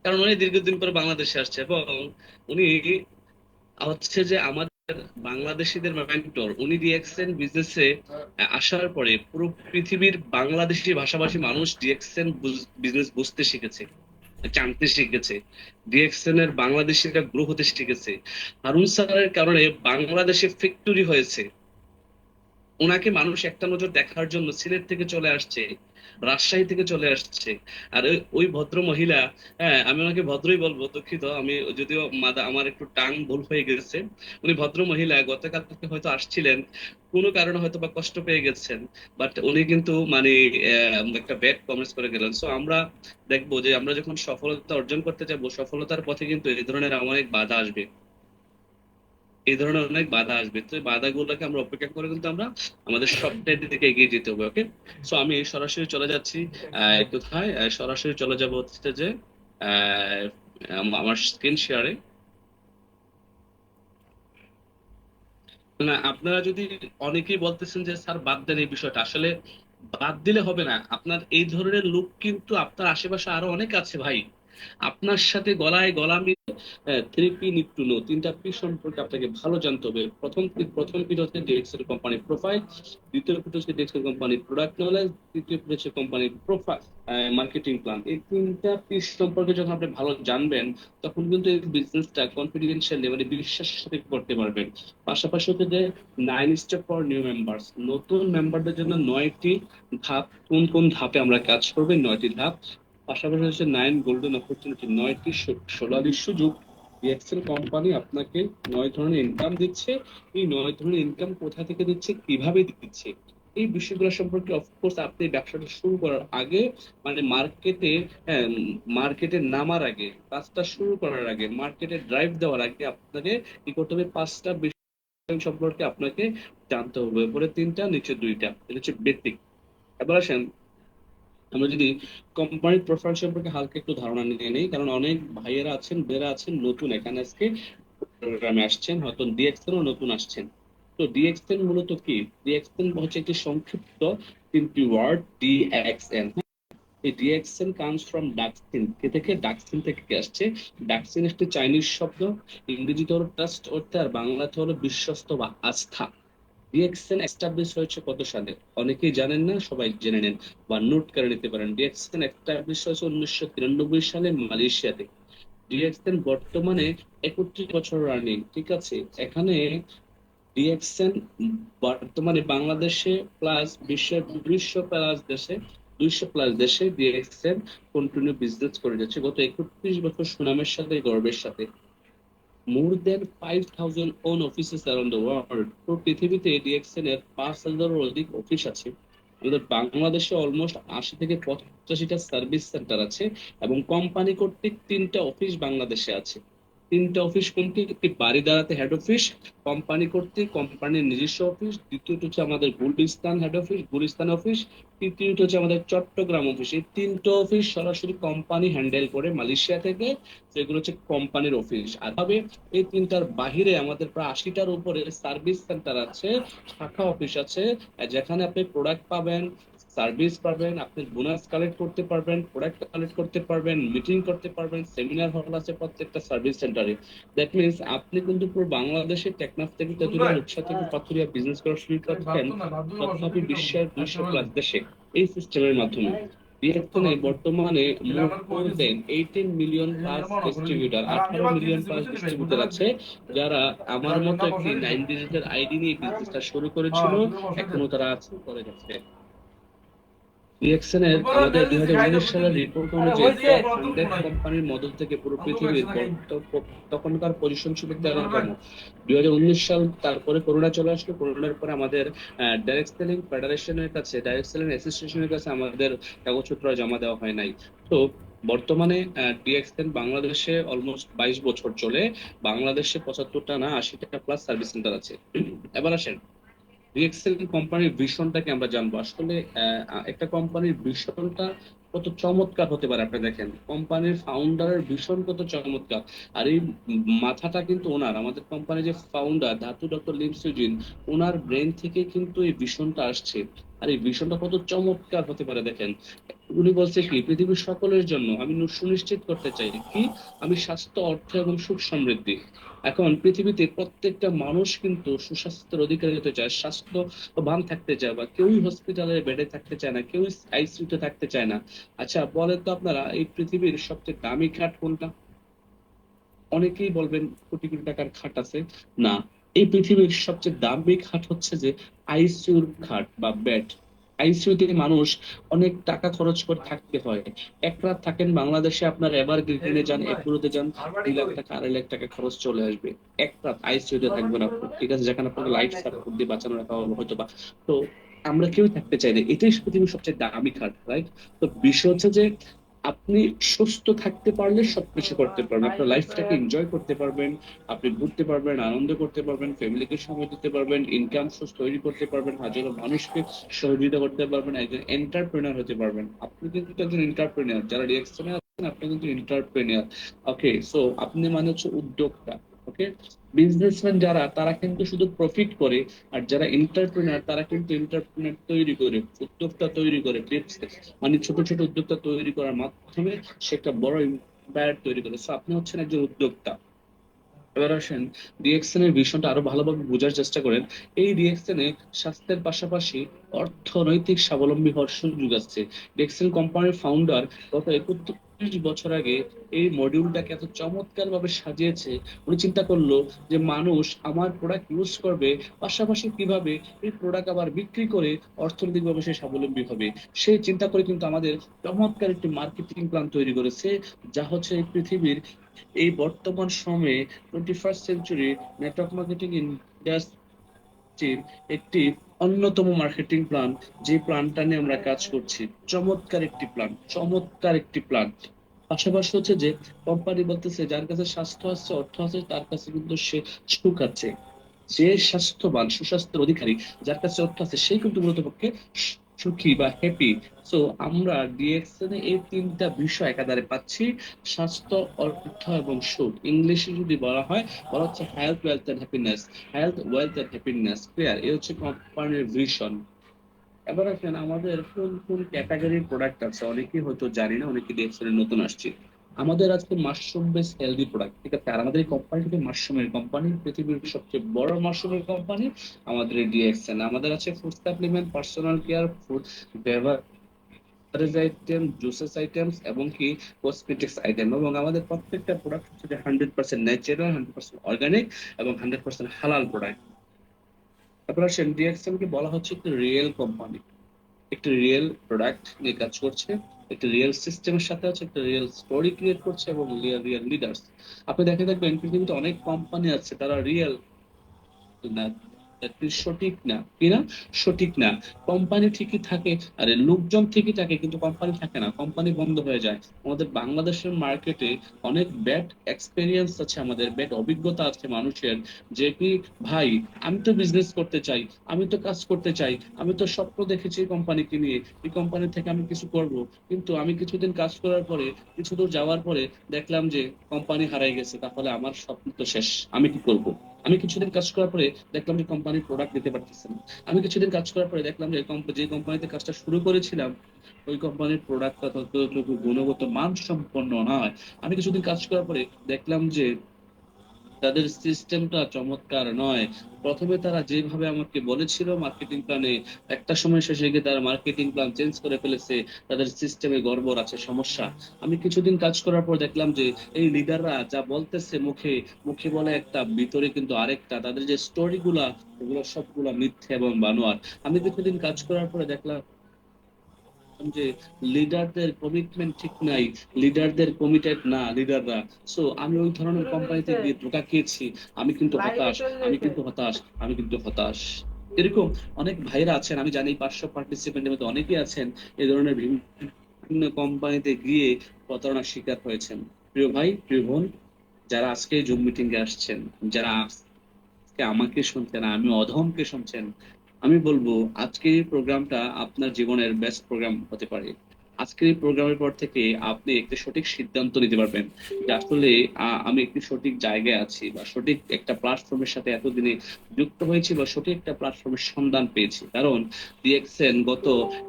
কারণ উনি দীর্ঘদিন পর বাংলাদেশে আসছে এবং উনি হচ্ছে যে আমাদের বাংলাদেশিদের মেন্টর। উনি ডিএক্সএন বিজনেসে আসার পরে পুরো পৃথিবীর বাংলাদেশি ভাষাভাষী মানুষ ডিএক্সএন বিজনেস বুঝতে শিখেছে, জানতে শিখেছে। ডিএক্সএন এর বাংলাদেশিরা গ্রো হতে শিখেছে। হারুন স্যারের কারণে বাংলাদেশে ফ্যাক্টরি হয়েছে। ওনাকে মানুষ একটা নজর দেখার জন্য সিলেট থেকে চলে আসছে, রাজশাহী থেকে চলে আসছে। আর ওই ভদ্র মহিলা, হ্যাঁ আমি ওনাকে ভদ্রই বলবো, দুঃখিত আমি যদিও আমার একটু টাং ভুল হয়ে গেছে। উনি ভদ্র মহিলা গতকাল থেকে হয়তো আসছিলেন, কোনো কারণে হয়তো বা কষ্ট পেয়ে গেছেন, বাট উনি কিন্তু মানে একটা ব্যাড কমেন্টস করে গেলেন। সো আমরা দেখবো যে আমরা যখন সফলতা অর্জন করতে যাবো, সফলতার পথে কিন্তু এই ধরনের অনেক বাধা আসবে, এই ধরনের অনেক বাধা আসবে। তো এই বাধাগুলোকে আমরা অপেক্ষা করে কিন্তু আমরা আমাদের স্বপ্নের দিকে এগিয়ে যেতে হবে। ওকে, সো আমি সরাসরি চলে যাচ্ছি কোথায়, সরাসরি চলে যাব হচ্ছে যে আহ, আমার স্ক্রিন শেয়ারে। না আপনারা যদি, অনেকেই বলতেছেন যে স্যার বাদ দেন এই বিষয়টা, আসলে বাদ দিলে হবে না। আপনার এই ধরনের লোক কিন্তু আপনার আশেপাশে আরো অনেক আছে ভাই। আপনার সাথে গলায় গলা মিলে 3P নিড টু নো, 3টা P সম্পর্কে আপনাকে ভালো জানতে হবে। প্রথম P হচ্ছে ডিএক্সএল কোম্পানির প্রোফাইল, দ্বিতীয় P হচ্ছে ডিএক্সএল কোম্পানির প্রোডাক্ট নলেজ, তৃতীয় P হচ্ছে কোম্পানির প্রোফাইল, মার্কেটিং প্ল্যান। এই 3টা P সম্পর্কে যখন আপনি ভালো জানবেন, তখন কিন্তু এই বিজনেসটা কনফিডেন্সিয়ালি মানে বিশ্বাসের সাথে করতে পারবেন। পাশাপাশি হচ্ছে যে 9 স্টেপ ফর নিউ মেম্বার্স, নতুন মেম্বারদের জন্য 9টি ধাপ। কোন কোন ধাপে আমরা কাজ করবো, 9টি ধাপ। পাশাপাশি হচ্ছে 9 গোল্ডেন অপরচুনিটি, 9টি সোনালী সুযোগ। ডিএক্সএল কোম্পানি আপনাকে 9 ধরনের ইনকাম দিচ্ছে। এই 9 ধরনের ইনকাম কোথা থেকে দিচ্ছে, কিভাবে দিচ্ছে, এই বিষয়গুলো সম্পর্কে অফকোর্স আপনি ব্যবসাটা শুরু করার আগে, মানে মার্কেটে, হ্যাঁ মার্কেটে নামার আগে, কাজটা শুরু করার আগে, মার্কেটে ড্রাইভ দেওয়ার আগে আপনাকে কি করতে হবে, 5টা বিষয় সম্পর্কে আপনাকে জানতে হবে। উপরে 3টা, নিচে 2টা, এটা হচ্ছে বেসিক। এবার আসেন আমরা যদি কোম্পানির প্রোফাইল সম্পর্কে হালকা একটু ধারণা নিয়ে নেই, কারণ অনেক ভাইয়েরা আছেন, বেরা আছেন নতুন এখানে আজকে প্রোগ্রামে আসছেন, হয়তো ডিএক্সএন ও নতুন আসছেন। তো ডিএক্সএন মূলত কি, ডিএক্সএন হচ্ছে একটি সংক্ষিপ্ত 3টি ওয়ার্ড, ডিএক্সএন। এই ডিএক্সএন কামস ফ্রম ডাকসিন, কে থেকে, ডাকসিন থেকে আসছে। ডাকসিন একটি চাইনিজ শব্দ, ইংরেজিতে হলো ট্রাস্ট অর্থে, আর বাংলাতে হলো বিশ্বস্ত বা আস্থা। ডিএক্সএন এস্টাবলিশ হয়েছে কত সালে, অনেকেই জানেন না, সবাই জেনে নেন বা নোট করে নিতে পারেন। ডিএক্সএন এস্টাবলিশ হয়েছে 1993 সালে মালয়েশিয়াতে। ডিএক্সএন বর্তমানে 31 বছর রানিং। ঠিক আছে, এখানে ডিএক্সএন বর্তমানে বাংলাদেশে প্লাস বিশ্বের 200 প্লাস দেশে ডিএক্সএন কন্টিনিউ বিজনেস করে যাচ্ছে গত 31 বছর সুনামের সাথে, গর্বের সাথে। More than 5,000 own offices around the world. পুরো পৃথিবীতে ডিএক্সএন এর 5,000-এর অধিক অফিস আছে। আমাদের বাংলাদেশে অলমোস্ট 80 থেকে 85টা সার্ভিস সেন্টার আছে, এবং কোম্পানি কর্তৃক 3টা অফিস বাংলাদেশে আছে। 3টা অফিস কোনটি? একটি বারিধারাতে হেড অফিস, কোম্পানি কর্তৃক কোম্পানির নিজস্ব অফিস। দ্বিতীয়টি হচ্ছে আমাদের Gulistan head office, Gulistan office. তৃতীয়টি হচ্ছে আমাদের চট্টগ্রাম অফিস। এই 3টা অফিস সরাসরি কোম্পানি হ্যান্ডেল করে মালয়েশিয়া থেকে। সেগুলো হচ্ছে কোম্পানির অফিস। আর ভাবে এই 3টার বাহিরে আমাদের প্রায় 80টার উপরে সার্ভিস সেন্টার আছে, শাখা অফিস আছে, যেখানে আপনি প্রোডাক্ট পাবেন, সার্ভিস পাবেন, আপনি বোনাস কালেক্ট করতে পারবেন, প্রোডাক্ট কালেক্ট করতে পারবেন, মিটিং করতে পারবেন, সেমিনার হল আছে প্রত্যেকটা সার্ভিস সেন্টারে। দ্যাট মিনস আপনি কিন্তু পুরো বাংলাদেশে টেকনাফ থেকে তেতুলিয়া, রূপসা থেকে পাথুরিয়া বিজনেস করা শুরু করছেন তথাপি বিশ্বের 200+ দেশে এই সিস্টেমের মাধ্যমে। বিএসএনএ বর্তমানে মোর দেন 18 million plus distributor, 18 million plus distributor আছে, যারা আমার মতো একটি 9 ডিজিটের আইডি নিয়ে বিজনেসটা শুরু করেছিল, এখনো তারা আছে, করে যাচ্ছে। ডিএক্সএন আমাদের 2019 সালের রিপোর্ট অনুযায়ী টপ 100 কোম্পানির মধ্যে থেকে পুরো পৃথিবীর তখনকার পজিশন ছিল 13তম। 2019 সাল, তারপরে করোনা চলে আসলো। করোনার পরে আমাদের ডাইরেক্ট সেলিং ফেডারেশনের কাছে, ডাইরেক্ট সেলিং অ্যাসোসিয়েশনের কাছে আমাদের কাগজপত্র জমা দেওয়া হয় নাই। তো বর্তমানে ডিএক্সএন বাংলাদেশে অলমোস্ট 22 বছর চলে। বাংলাদেশে 75টা না 80টা প্লাস সার্ভিস সেন্টার আছে। এবার আসেন রিএক্সেল কোম্পানির ভিশনটাকে আমরা জানবো। আসলে একটা কোম্পানির ভিশনটা কত চমৎকার হতে পারে। আপনি দেখেন কোম্পানির ফাউন্ডারের ভিশন কত চমৎকার। আর এই মাথাটা কিন্তু ওনার, আমাদের কোম্পানির যে ফাউন্ডার ধাতু ডক্টর লিম সুজিন, ওনার ব্রেন থেকে কিন্তু এই ভিশনটা আসছে। আর এই ভিশনটা কত চমৎকার হতে পারে দেখেন। উনি বলছে কি, পৃথিবীর সকলের জন্য আমি সুনিশ্চিত করতে চাই কি, আমি স্বাস্থ্য, অর্থ এবং সুখ সমৃদ্ধি। এখন পৃথিবীতে প্রত্যেকটা মানুষ কিন্তু সুস্বাস্থ্যের অধিকারী হতে চায়, স্বাস্থ্যবান থাকতে চায়, বা কেউই হসপিটালের বেডে থাকতে চায় না, কেউই আইসিইউতে থাকতে চায় না। আচ্ছা বলেন তো আপনারা, এই পৃথিবীর সবচেয়ে দামি খাট কোনটা? অনেকেই বলবেন কোটি কোটি টাকার খাট আছে। না, এই পৃথিবীর সবচেয়ে দামি খাট হচ্ছে যে আইসিইউর খাট বা বেড। আইসিইউতে মানুষ অনেক টাকা খরচ করে থাকতে হয়। এক রাত থাকেন বাংলাদেশে, আপনার এভারগ্রিনে যান, এপুরোতে যান, 2 লাখ টাকা 2.5 লাখ টাকা খরচ চলে আসবে। এক রাত আইসিইউতে থাকবেন আপনি, ঠিক আছে, যেখানে আপনাকে লাইফ সাপোর্ট দিয়ে বাঁচানো রাখা হবে হয়তো বা। তো আমরা কেউ থাকতে চাই না, এটাই পৃথিবীর সবচেয়ে দামি খাট, রাইট? তো বিষয় হচ্ছে যে আপনি সুস্থ থাকতে পারলে সবকিছু করতে পারবেন, আপনার লাইফটাকে এনজয় করতে পারবেন, আপনি ঘুরতে পারবেন, আনন্দ করতে পারবেন, ফ্যামিলিকে সময় দিতে পারবেন, ইনকাম সোর্স তৈরি করতে পারবেন, হাজারো মানুষকে সহযোগিতা করতে পারবেন, একজন এন্টারপ্রেনার হতে পারবেন। আপনি কিন্তু একজন এন্টারপ্রেনার, যারা রিয়েকশনে আছেন আপনি কিন্তু এন্টারপ্রেনার। ওকে, সো আপনি মানে হচ্ছে উদ্যোক্তা। ওকে, বিজনেসম্যান যারা, তারা কিন্তু শুধু প্রফিট করে, আর যারা এন্টারপ্রেনার তারা কিন্তু এন্টারপ্রেনার তৈরি করে, উদ্যোক্তা তৈরি করে, মানে ছোট ছোট উদ্যোক্তা তৈরি করার মাধ্যমে সে একটা বড় এম্পায়ার তৈরি করে। সো আপনি হচ্ছেন একজন উদ্যোক্তা। এবার আসেন ডিএক্সএন এর ভিশনটা আরো ভালোভাবে বোঝার চেষ্টা করেন। এই ডিএক্সএন এ স্বাস্থ্যের পাশাপাশি অর্থনৈতিক স্বাবলম্বী হওয়ার সুযোগ আছে। ডিএক্সএন কোম্পানির ফাউন্ডার গত 31 বছর আগে এই মডিউলটাকে এত চমৎকার ভাবে সাজিয়েছে। উনি চিন্তা করলো যে মানুষ আমার প্রোডাক্ট ইউজ করবে, পাশাপাশি কিভাবে এই প্রোডাক্ট আবার বিক্রি করে অর্থনৈতিকভাবে সে স্বাবলম্বী হবে। সেই চিন্তা করে কিন্তু আমাদের চমৎকার একটি মার্কেটিং প্ল্যান তৈরি করেছে, যা হচ্ছে এই পৃথিবীর এই বর্তমান সময়ে 21st সেঞ্চুরি নেটওয়ার্ক মার্কেটিং ইন্ডাস্ট্রির একটি অন্যতম মার্কেটিং প্ল্যান। যে প্ল্যানটা নিয়ে আমরা কাজ করছি, চমৎকার একটি প্ল্যান, চমৎকার একটি প্ল্যান। পাশাপাশি হচ্ছে যে কোম্পানি বলতেছে যার কাছে স্বাস্থ্য আছে, অর্থ আছে, তার কাছে কিন্তু সে সুখ আছে। যে স্বাস্থ্যবান, সুস্বাস্থ্যের অধিকারী, যার কাছে অর্থ আছে, সেই কিন্তু মূলত পক্ষে সুখী বা হ্যাপি। সো আমরা ডিএক্সএন এ এই 3টা বিষয় একাধারে পাচ্ছি: স্বাস্থ্য, অর্থ এবং সুখ। ইংলিশে যদি বলা হয়, বলা হচ্ছে health, wealth and happiness. Health, wealth and happiness, clear? এই হচ্ছে কোম্পানির ভিশন। এবার আসেন আমাদের কোন কোন ক্যাটাগরির প্রোডাক্ট আছে, অনেকেই হয়তো জানি না, অনেকে ডিএক্সএন এ নতুন আসছে। আমাদের আজকে মাশরুম বেস হেলদি প্রোডাক্ট, ঠিক আছে। আর আমাদের এই কোম্পানি কিন্তু মাশরুমের কোম্পানি, পৃথিবীর সবচেয়ে বড় মাশরুমের কোম্পানি আমাদের এই ডিএক্সএন। আমাদের আছে food supplement, personal care, food beverage item, juices items এবং কি কসমেটিক্স আইটেম। এবং আমাদের প্রত্যেকটা প্রোডাক্ট হচ্ছে 100% ন্যাচারাল, 100% অর্গানিক এবং 100% হালাল প্রোডাক্ট। তারপর আসেন ডিএক্সএন কে বলা হচ্ছে একটি রিয়েল কোম্পানি, একটি রিয়েল প্রোডাক্ট নিয়ে কাজ করছে, একটি রিয়েল সিস্টেমের সাথে আছে, একটা রিয়েল স্টোরি ক্রিয়েট করছে এবং রিয়েল রিয়েল লিডার্স। আপনি দেখে দেখবেন পৃথিবীতে অনেক কোম্পানি আছে, তারা রিয়েল না, সঠিক না, কি না? সঠিক না। কোম্পানি ঠিকই থাকে, আরে লোকজন ঠিকই থাকে, কিন্তু কোম্পানি থাকে না, কোম্পানি বন্ধ হয়ে যায়। আমাদের বাংলাদেশের মার্কেটে অনেক ব্যাড এক্সপেরিয়েন্স আছে, আমাদের ব্যাড অভিজ্ঞতা আছে মানুষের, যে কি ভাই, আমি তো বিজনেস করতে চাই, আমি তো কাজ করতে চাই, আমি তো স্বপ্ন দেখেছি এই কোম্পানিকে নিয়ে, এই কোম্পানি থেকে আমি কিছু করব, কিন্তু আমি কিছুদিন কাজ করার পরে, কিছু দূর যাওয়ার পরে দেখলাম যে কোম্পানি হারাই গেছে, তাহলে আমার স্বপ্ন তো শেষ, আমি কি করব? আমি কিছুদিন কাজ করার পরে দেখলাম যে কোম্পানি প্রোডাক্ট দিতে পারতেছে না। আমি কিছুদিন কাজ করার পরে দেখলাম যে যে কোম্পানিতে কাজটা শুরু করেছিলাম, ওই কোম্পানির প্রোডাক্টটা ততটুকু গুণগত মান সম্পন্ন নয়। আমি কিছুদিন কাজ করার পরে দেখলাম যে তাদের সিস্টেমটা চমৎকার নয়। প্রথমে তারা যেভাবে আমাকে বলেছিল মার্কেটিং প্ল্যানে, একটা সময় শেষে গিয়ে তারা মার্কেটিং প্ল্যান চেঞ্জ করে ফেলেছে, তাদের সিস্টেমে গড়বড় আছে, সমস্যা। আমি কিছুদিন কাজ করার পর দেখলাম যে এই লিডাররা যা বলতেছে মুখে, মুখে বলে একটা, ভিতরে কিন্তু আরেকটা, তাদের যে স্টোরি গুলা, ওগুলো সবগুলা মিথ্যে এবং বানোয়ার। আমি কিছুদিন কাজ করার পরে দেখলাম যে লিডারদের কমিটমেন্ট ঠিক নাই, লিডারদের কমিটেড না লিডাররা। সো আমি ওই ধরনের কোম্পানিতে গিয়ে ধোঁকা খেয়েছি। আমি কিন্তু হতাশ, আমি কিন্তু হতাশ, আমি কিন্তু হতাশ। এরকম অনেক ভাইরা আছেন, আমি জানি 500 পার্টিসিপেন্টের মধ্যে অনেকেই আছেন এই ধরনের বিভিন্ন কোম্পানিতে গিয়ে প্রতারণার শিকার হয়েছেন। প্রিয় ভাই, প্রিয় বোন, যারা আজকে জুম মিটিং এ আসছেন, যারা আজকে আমাকে শুনছেন, আমি অধমকে শুনছেন, আমি বলবো আজকের এই প্রোগ্রামটা আপনার জীবনের বেস্ট প্রোগ্রাম হতে পারে। আজকের এই প্রোগ্রামের পর থেকে আপনি একটি সঠিক সিদ্ধান্ত নিতে পারবেন যে আসলে আমি একটি সঠিক জায়গায় আছি, বা সঠিক একটা প্ল্যাটফর্মের সাথে এতদিনে যুক্ত হয়েছি, বা সঠিক একটা প্ল্যাটফর্মের সন্ধান পেয়েছি। কারণ ডিএক্সএন গত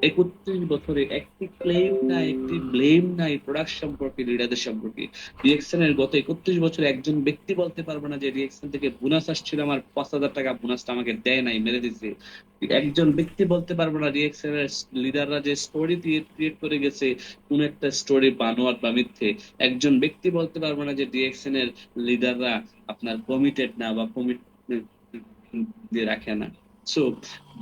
31 বছরে একটি ক্লেম নাই, একটি ব্লেম নাই প্রোডাক্ট সম্পর্কে, লিডারদের সম্পর্কে। ডিএক্সএন এর গত 31 বছরে একজন ব্যক্তি বলতে পারবে না যে ডিএক্সএন থেকে বোনাস আসছিল, আমার 5,000 টাকা বোনাসটা আমাকে দেয় নাই, মেরে দিছে। একজন ব্যক্তি বলতে পারবে না ডিএক্সএন এর লিডাররা যে স্টোরি ক্রিয়েট করে গেছে, কোন একটা স্টোরি বানোয়াট বা মিথ্যে। একজন ব্যক্তি বলতে পারবে না যে ডিএক্সএন এর লিডাররা আপনার কমিটেড না, বা কমিটমেন্ট দিয়ে রাখে না। সো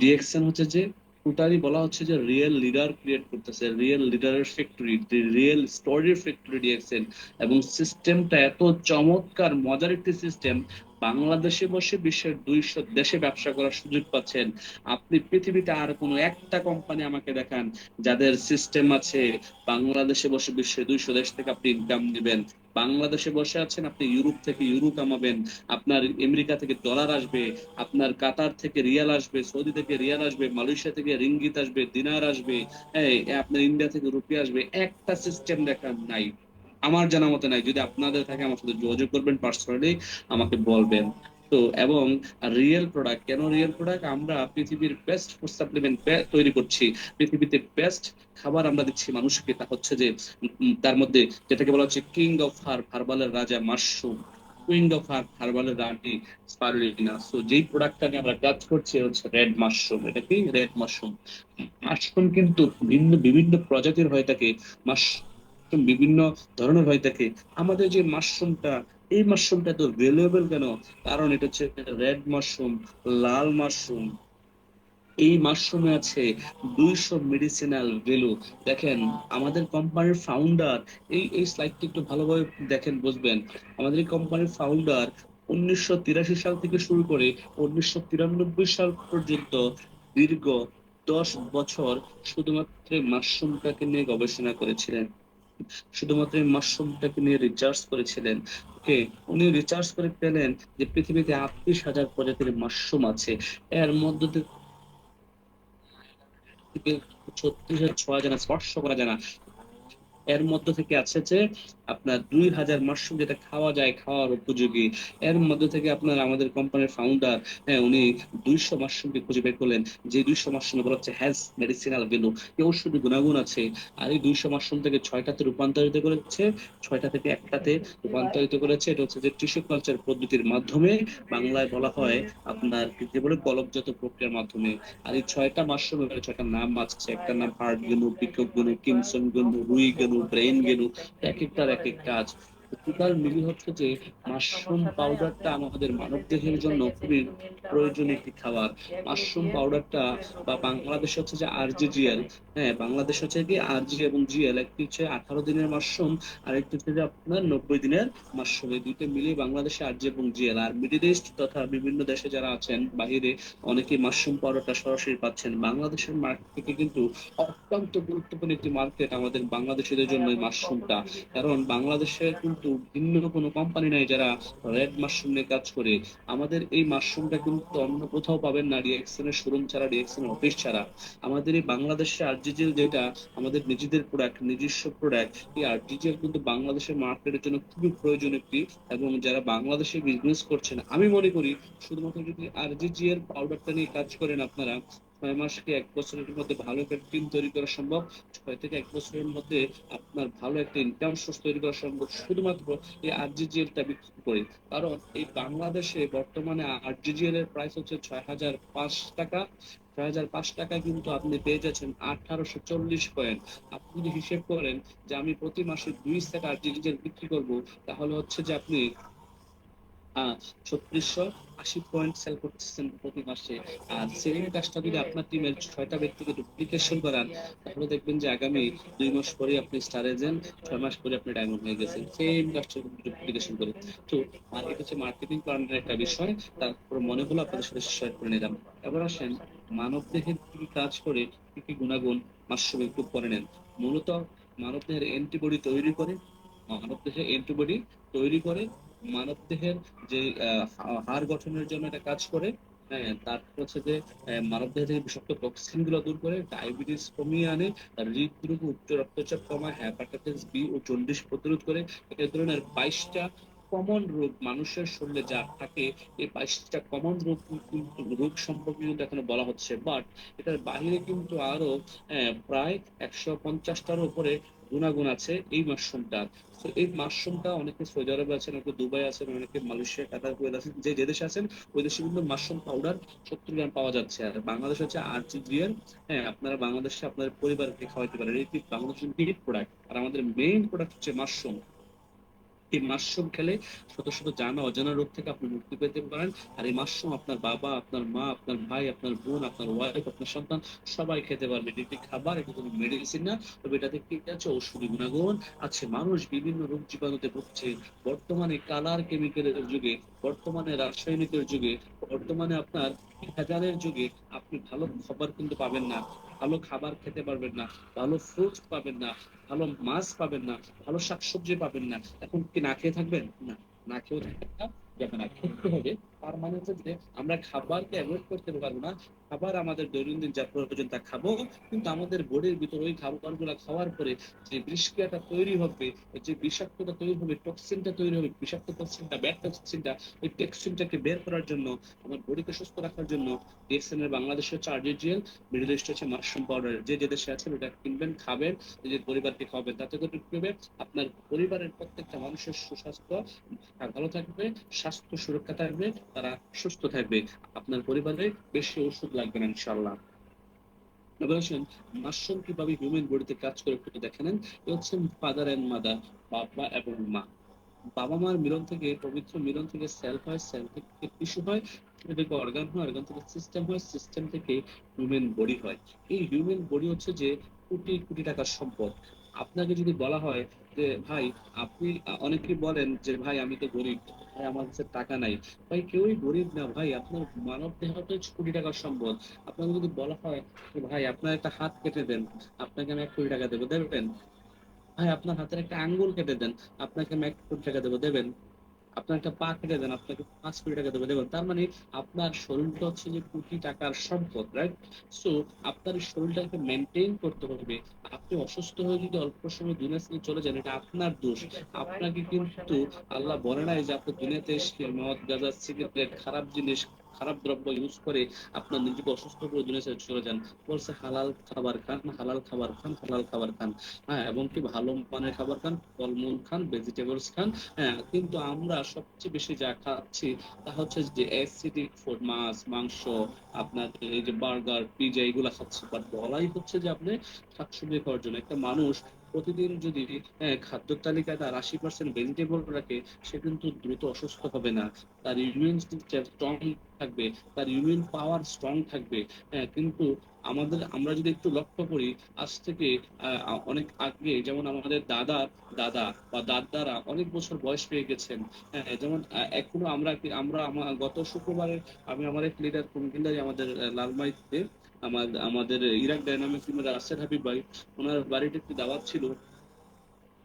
ডিএক্সএন হচ্ছে যে, টোটালি বলা হচ্ছে যে রিয়েল লিডার ক্রিয়েট করতেছে, রিয়েল লিডারের ফ্যাক্টরি, রিয়েল স্টোরির ফ্যাক্টরি ডিএক্সএন। এবং সিস্টেমটা এত চমৎকার, মজার একটি সিস্টেম, বাংলাদেশে বসে বিশ্বের 200 দেশে ব্যবসা করার সুযোগ পাচ্ছেন। আপনি পৃথিবীতে আর কোনো একটা কোম্পানি আমাকে দেখান যাদের সিস্টেম আছে বাংলাদেশে বসে বিশ্বের 200 দেশ থেকে আপনি ইনকাম দিবেন। বাংলাদেশে বসে আছেন, আপনি ইউরোপ থেকে ইউরো কামাবেন, আপনার আমেরিকা থেকে ডলার আসবে, আপনার কাতার থেকে রিয়াল আসবে, সৌদি থেকে রিয়াল আসবে, মালয়েশিয়া থেকে রিঙ্গিত আসবে, দিনার আসবে, আপনার ইন্ডিয়া থেকে রুপি আসবে। একটা সিস্টেম দেখার নাই, আমার জানা মতে নাই। যদি আপনাদের থাকে আমার সাথে যোগাযোগ করবেন পার্সোনালি, আমাকে বলবেন। তো এবং রিয়েল প্রোডাক্ট, কেন রিয়েল প্রোডাক্ট? আমরা পৃথিবীর বেস্ট ফুড সাপ্লিমেন্ট তৈরি করছি, পৃথিবীতে বেস্ট খাবার আমরা দিচ্ছি মানুষকে। তা হচ্ছে যে তার মধ্যে যেটাকে বলা হচ্ছে কিং অফ হার্বালের রাজা মাশরুম, কুইং অফ হার্বালের রানী স্পারুলিনা। সো যেই প্রোডাক্টটা নিয়ে আমরা কাজ করছি হচ্ছে রেড মাশরুম। এটা কি? Red mushroom. মাশরুম কিন্তু ভিন্ন বিভিন্ন প্রজাতির হয়ে থাকে, মাশরুম বিভিন্ন ধরনের হয়ে থাকে। আমাদের যে মাশরুমটা, এই মাশরুমটা এত ভ্যালুয়েবল কেন? কারণ এটা হচ্ছে রেড মাশরুম, লাল মাশরুম। এই মাশরুমে আছে 200 মেডিসিনাল ভ্যালু। দেখেন, আমাদের কোম্পানির ফাউন্ডার, এই স্লাইডটি একটু ভালোভাবে দেখেন, বুঝবেন। আমাদের এই কোম্পানির ফাউন্ডার 1983 সাল থেকে শুরু করে 1993 সাল পর্যন্ত দীর্ঘ 10 বছর শুধুমাত্র মাশরুমটাকে নিয়ে গবেষণা করেছিলেন, শুধুমাত্র এই মাশরুমটাকে নিয়ে রিসার্চ করেছিলেন। ওকে, উনি রিসার্চ করে পেলেন যে পৃথিবীতে 38,000 প্রজাতির মাশরুম আছে। এর মধ্যে থেকে 36,000 ছোঁয়া জানা, স্পর্শ করা জানা। এর মধ্য থেকে আছে যে আপনার 2,000 মাশরুম যেটা খাওয়া যায়, খাওয়ার উপযোগী। এর মধ্য থেকে আপনার আমাদের কোম্পানির ফাউন্ডার, উনি 200 মাশরুমকে খুঁজে বের করলেন, যে 200 মাশরুম বলা হচ্ছে হ্যাজ মেডিসিনাল ভ্যালু, ঔষধি গুণাগুণ আছে। আর এই 200 মাশরুম থেকে 6টাতে রূপান্তরিত করেছে, 6টা থেকে একটাতে রূপান্তরিত করেছে। এটা হচ্ছে যে টিস্যু কালচার পদ্ধতির মাধ্যমে, বাংলায় বলা হয় আপনার যে বলে কলমজাত প্রক্রিয়ার মাধ্যমে। আর এই 6টা মাশরুমের 6টা নাম আছে, একটা নাম হার্ট গেনু, পিকক গেনু, কিমসন গেনু, রুই গেনু, ব্রেইন গেনু। এক একটার এক এক কাজ। টোটাল মিলি হচ্ছে যে মাশরুম পাউডারটা আমাদের মানবদেহের জন্য খুবই প্রয়োজনীয় একটি খাবার। মাশরুম পাউডারটা বা বাংলাদেশে হচ্ছে যে আরজিজিএল, হ্যাঁ বাংলাদেশ হচ্ছে কি আরজি এবং জিএল, একটি হচ্ছে 18 দিনের মাশরুম আর একটি হচ্ছে যে আপনার 90 দিনের মাশরুম, এই দুইটা মিলিয়ে বাংলাদেশে আরজি এবং জিএল। আর মিডিল ইস্ট তথা বিভিন্ন দেশে যারা আছেন বাহিরে অনেকেই মাশরুম পাউডারটা সরাসরি পাচ্ছেন। বাংলাদেশের মার্কেট থেকে কিন্তু অত্যন্ত গুরুত্বপূর্ণ একটি মার্কেট আমাদের বাংলাদেশিদের জন্য এই মাশরুমটা। কারণ বাংলাদেশে কিন্তু ভিন্ন কোনো কোম্পানি নাই যারা রেড মাশরুম নিয়ে কাজ করে। আমাদের এই মাশরুমটা কিন্তু অন্য কোথাও পাবেন না, রিয়েকশনের শোরুম ছাড়া, রিয়েকশনের অফিস ছাড়া। আমাদের এই বাংলাদেশে আরজিজিএল যেটা আমাদের নিজেদের প্রোডাক্ট, নিজস্ব প্রোডাক্ট, এই আরজিজিএল কিন্তু বাংলাদেশের মার্কেটের জন্য খুবই প্রয়োজন একটি। এবং যারা বাংলাদেশে বিজনেস করছেন আমি মনে করি শুধুমাত্র যদি আরজিজিএল পাউডারটা নিয়ে কাজ করেন আপনারা 6 মাস কি 1 বছরের মধ্যে ভালো একটা টিম তৈরি করা সম্ভব। 6 থেকে 1 বছরের মধ্যে আপনার ভালো একটা ইনকাম সোর্স তৈরি করা সম্ভব শুধুমাত্র এই আরজিজিএলটা বিক্রি করে। কারণ এই বাংলাদেশে বর্তমানে আরজিজিএল এর প্রাইস হচ্ছে 6005 টাকা। 6005 টাকায় কিন্তু আপনি পেয়ে যাচ্ছেন 1840 কয়েন। আপনি যদি হিসেব করেন যে আমি প্রতি মাসে 2 সেট আরজিজিএল বিক্রি করব, তাহলে হচ্ছে যে আপনি 3680 পয়েন্ট সেল করতেছেন প্রতি মাসে। আর সেম কাজটা যদি আপনার টিমের 6টা ব্যক্তিকে ডুপ্লিকেশন করান, তাহলে দেখবেন যে আগামী 2 মাস পরে আপনি স্টার এজেন্ট, 6 মাস পরে আপনি ডায়মন্ড হয়ে গেছেন সেম কাজটা ডুপ্লিকেশন করে। তো এটা হচ্ছে মার্কেটিং প্ল্যানের একটা বিষয়, তারপর মনে হলো আপনাদের সাথে শেয়ার করে নিলাম। এবার আসেন মানব দেহের কি কি কাজ করে, কি কি গুণাগুণ মাশরুম একটু পরে নেন। মূলত মানব দেহের অ্যান্টিবডি তৈরি করে, মানব দেহে অ্যান্টিবডি তৈরি করে, মানব দেহের যে হাড় গঠনের জন্য এটা কাজ করে। হ্যাঁ, তারপর হচ্ছে যে মানব দেহ থেকে বিষাক্ত টক্সিন গুলো দূর করে, ডায়াবেটিস কমিয়ে আনে, হৃদরোগ, উচ্চ রক্তচাপ কমায়, হেপাটাইটিস বি ও জন্ডিস প্রতিরোধ করে। এই ধরনের 22টা কমন রোগ মানুষের শরীরে যা থাকে, এই 22টা কমন রোগ সম্পর্কে কিন্তু এখানে বলা হচ্ছে। বাট এটার বাইরে কিন্তু আরো প্রায় 150টার উপরে গুণাগুণ আছে এই মাশরুমটা। তো এই মাশরুমটা অনেকে সৌদি আরবে আছেন, অনেকে দুবাই আছেন, অনেকে মালয়েশিয়া, কাতার, কুয়েত আছেন, যে দেশে আছেন ওই দেশে কিন্তু মাশরুম পাউডার 70 গ্রাম পাওয়া যাচ্ছে। আর বাংলাদেশ হচ্ছে আরজিজিএল, হ্যাঁ আপনারা বাংলাদেশে আপনার পরিবারকে খাওয়াইতে পারেন, এটি বাংলাদেশের মেইন প্রোডাক্ট। আর আমাদের মেইন প্রোডাক্ট হচ্ছে মাশরুম। এই মাশরুম খেলে শত শত জানা অজানা রোগ থেকে আপনি মুক্তি পেতে পারেন। আর এই মাশরুম আপনার বাবা, আপনার মা, আপনার ভাই, আপনার বোন, আপনার ওয়াইফ, আপনার সন্তান সবাই খেতে পারবে। এটি একটি খাবার, এটি কোনো মেডিসিন না। তবে এটাতে কি আছে, ঔষধি গুণাগুণ আছে। মানুষ বিভিন্ন রোগ জীবাণুতে ভুগছে বর্তমানে, কালার কেমিক্যালের যুগে, বর্তমানে রাসায়নিকের যুগে, বর্তমানে আপনার ভেজালের যুগে আপনি ভালো খাবার কিন্তু পাবেন না, ভালো খাবার খেতে পারবেন না, ভালো ফ্রুটস পাবেন না, ভালো মাছ পাবেন না, ভালো শাকসবজি পাবেন না। এখন কি না খেয়ে থাকবেন? না, না খেয়েও থাকবেন না, যাবে না, খেতে হবে। তার মানে হচ্ছে যে আমরা খাবারকে অ্যাভয়েড করতে পারবো না। খাবার আমাদের দৈনন্দিন যা প্রয়োজন তা খাবো, কিন্তু আমাদের বডির ভিতর ওই খাবারগুলো খাওয়ার পরে যে বিষক্রিয়াটা তৈরি হবে, যে বিষাক্ততা তৈরি হবে, টক্সিনটা তৈরি হবে, বিষাক্ত টক্সিনটা, ব্যাড টক্সিনটা, ওই টক্সিনটাকে বের করার জন্য, আমার বডিকে সুস্থ রাখার জন্য ডিএক্সএন এর বাংলাদেশ হচ্ছে আরজিজিএল, মিডল ইস্ট হচ্ছে মাশরুম পাউডার। যে যে দেশে আছেন ওটা কিনবেন, খাবেন, নিজের পরিবারকে খাওয়াবেন। তাতে করে কি হবে, আপনার পরিবারের প্রত্যেকটা মানুষের সুস্বাস্থ্য ভালো থাকবে, স্বাস্থ্য সুরক্ষা থাকবে, তারা সুস্থ থাকবে, আপনার পরিবারে বেশি ওষুধ লাগবে না ইনশাল্লাহ। এবার আসেন মাশরুম কিভাবে হিউম্যান বডিতে কাজ করে একটু দেখে নেন। এ হচ্ছে ফাদার এন্ড মাদার, বাবা এবং মা। বাবা মার মিলন থেকে, পবিত্র মিলন থেকে সেল হয়, সেল থেকে টিস্যু হয়, টিস্যু থেকে অর্গান হয়, অর্গান থেকে সিস্টেম হয়, সিস্টেম থেকে হিউম্যান বডি হয়। এই হিউম্যান বডি হচ্ছে যে কোটি কোটি টাকার সম্পদ। আপনাকে যদি বলা হয় যে ভাই আপনি, অনেকেই বলেন যে ভাই আমি তো গরিব, ভাই আমার কাছে টাকা নাই। ভাই কেউই গরিব না ভাই, আপনার মানব দেহটা কোটি টাকার সম্পদ। আপনাকে যদি বলা হয় যে ভাই আপনার একটা হাত কেটে দেন, আপনাকে আমি 1 কোটি টাকা দেবো, দেবেন? ভাই আপনার হাতের একটা আঙ্গুল কেটে দেন, আপনাকে আমি 1 কোটি টাকা দেবো, দেবেন? আপনার একটা পা কেটে দেন, আপনাকে 5 কোটি টাকা দেবো, দেবেন? তার মানে আপনার শরীরটা হচ্ছে যে কোটি টাকার সম্পদ, রাইট? সো আপনার এই শরীরটাকে মেনটেন করতে হবে। আপনি অসুস্থ হয়ে যদি অল্প সময় দুনিয়া থেকে চলে যান, এটা আপনার দোষ। আপনাকে কিন্তু আল্লাহ বলে নাই যে আপনি দুনিয়াতে এসে মদ, গাঁজা, সিগারেট, খারাপ জিনিস, খারাপ দ্রব্য ইউজ করে আপনার নিজেকে অসুস্থ করে দুনিয়া ছেড়ে চলে যান। বলছে হালাল খাবার খান, হালাল খাবার খান, হালাল খাবার খান। হ্যাঁ, এবং কি ভালো মানের খাবার খান, ফলমূল খান, ভেজিটেবলস খান। হ্যাঁ, কিন্তু আমরা সবচেয়ে বেশি যা খাচ্ছি তা হচ্ছে যে অ্যাসিডিক ফুড, মাছ, মাংস, আপনার এই যে বার্গার, পিজা, এগুলা খাচ্ছি। বাট বলাই হচ্ছে যে আপনি শাকসবজি খাওয়ার জন্য। একটা মানুষ প্রতিদিন যদি খাদ্য তালিকায় তার 80% ভেজিটেবল রাখে, সে কিন্তু দ্রুত অসুস্থ হবে না, তার ইমিউন সিস্টেম স্ট্রং থাকবে, তার ইমিউন পাওয়ার স্ট্রং থাকবে। কিন্তু আমরা যদি একটু লক্ষ্য করি, আজ থেকে অনেক আগে যেমন আমাদের দাদা দাদা বা দাদারা অনেক বছর বয়স পেয়ে গেছেন। যেমন এখনো গত শুক্রবারে আমি আমার এক লিডার কুমিল্লায় আমাদের লালমাইতে আমাদের ইরাক ডাইনামিক টিমের রাসেল হাবিব ভাই, ওনার বাড়িতে একটি দাওয়াত ছিল,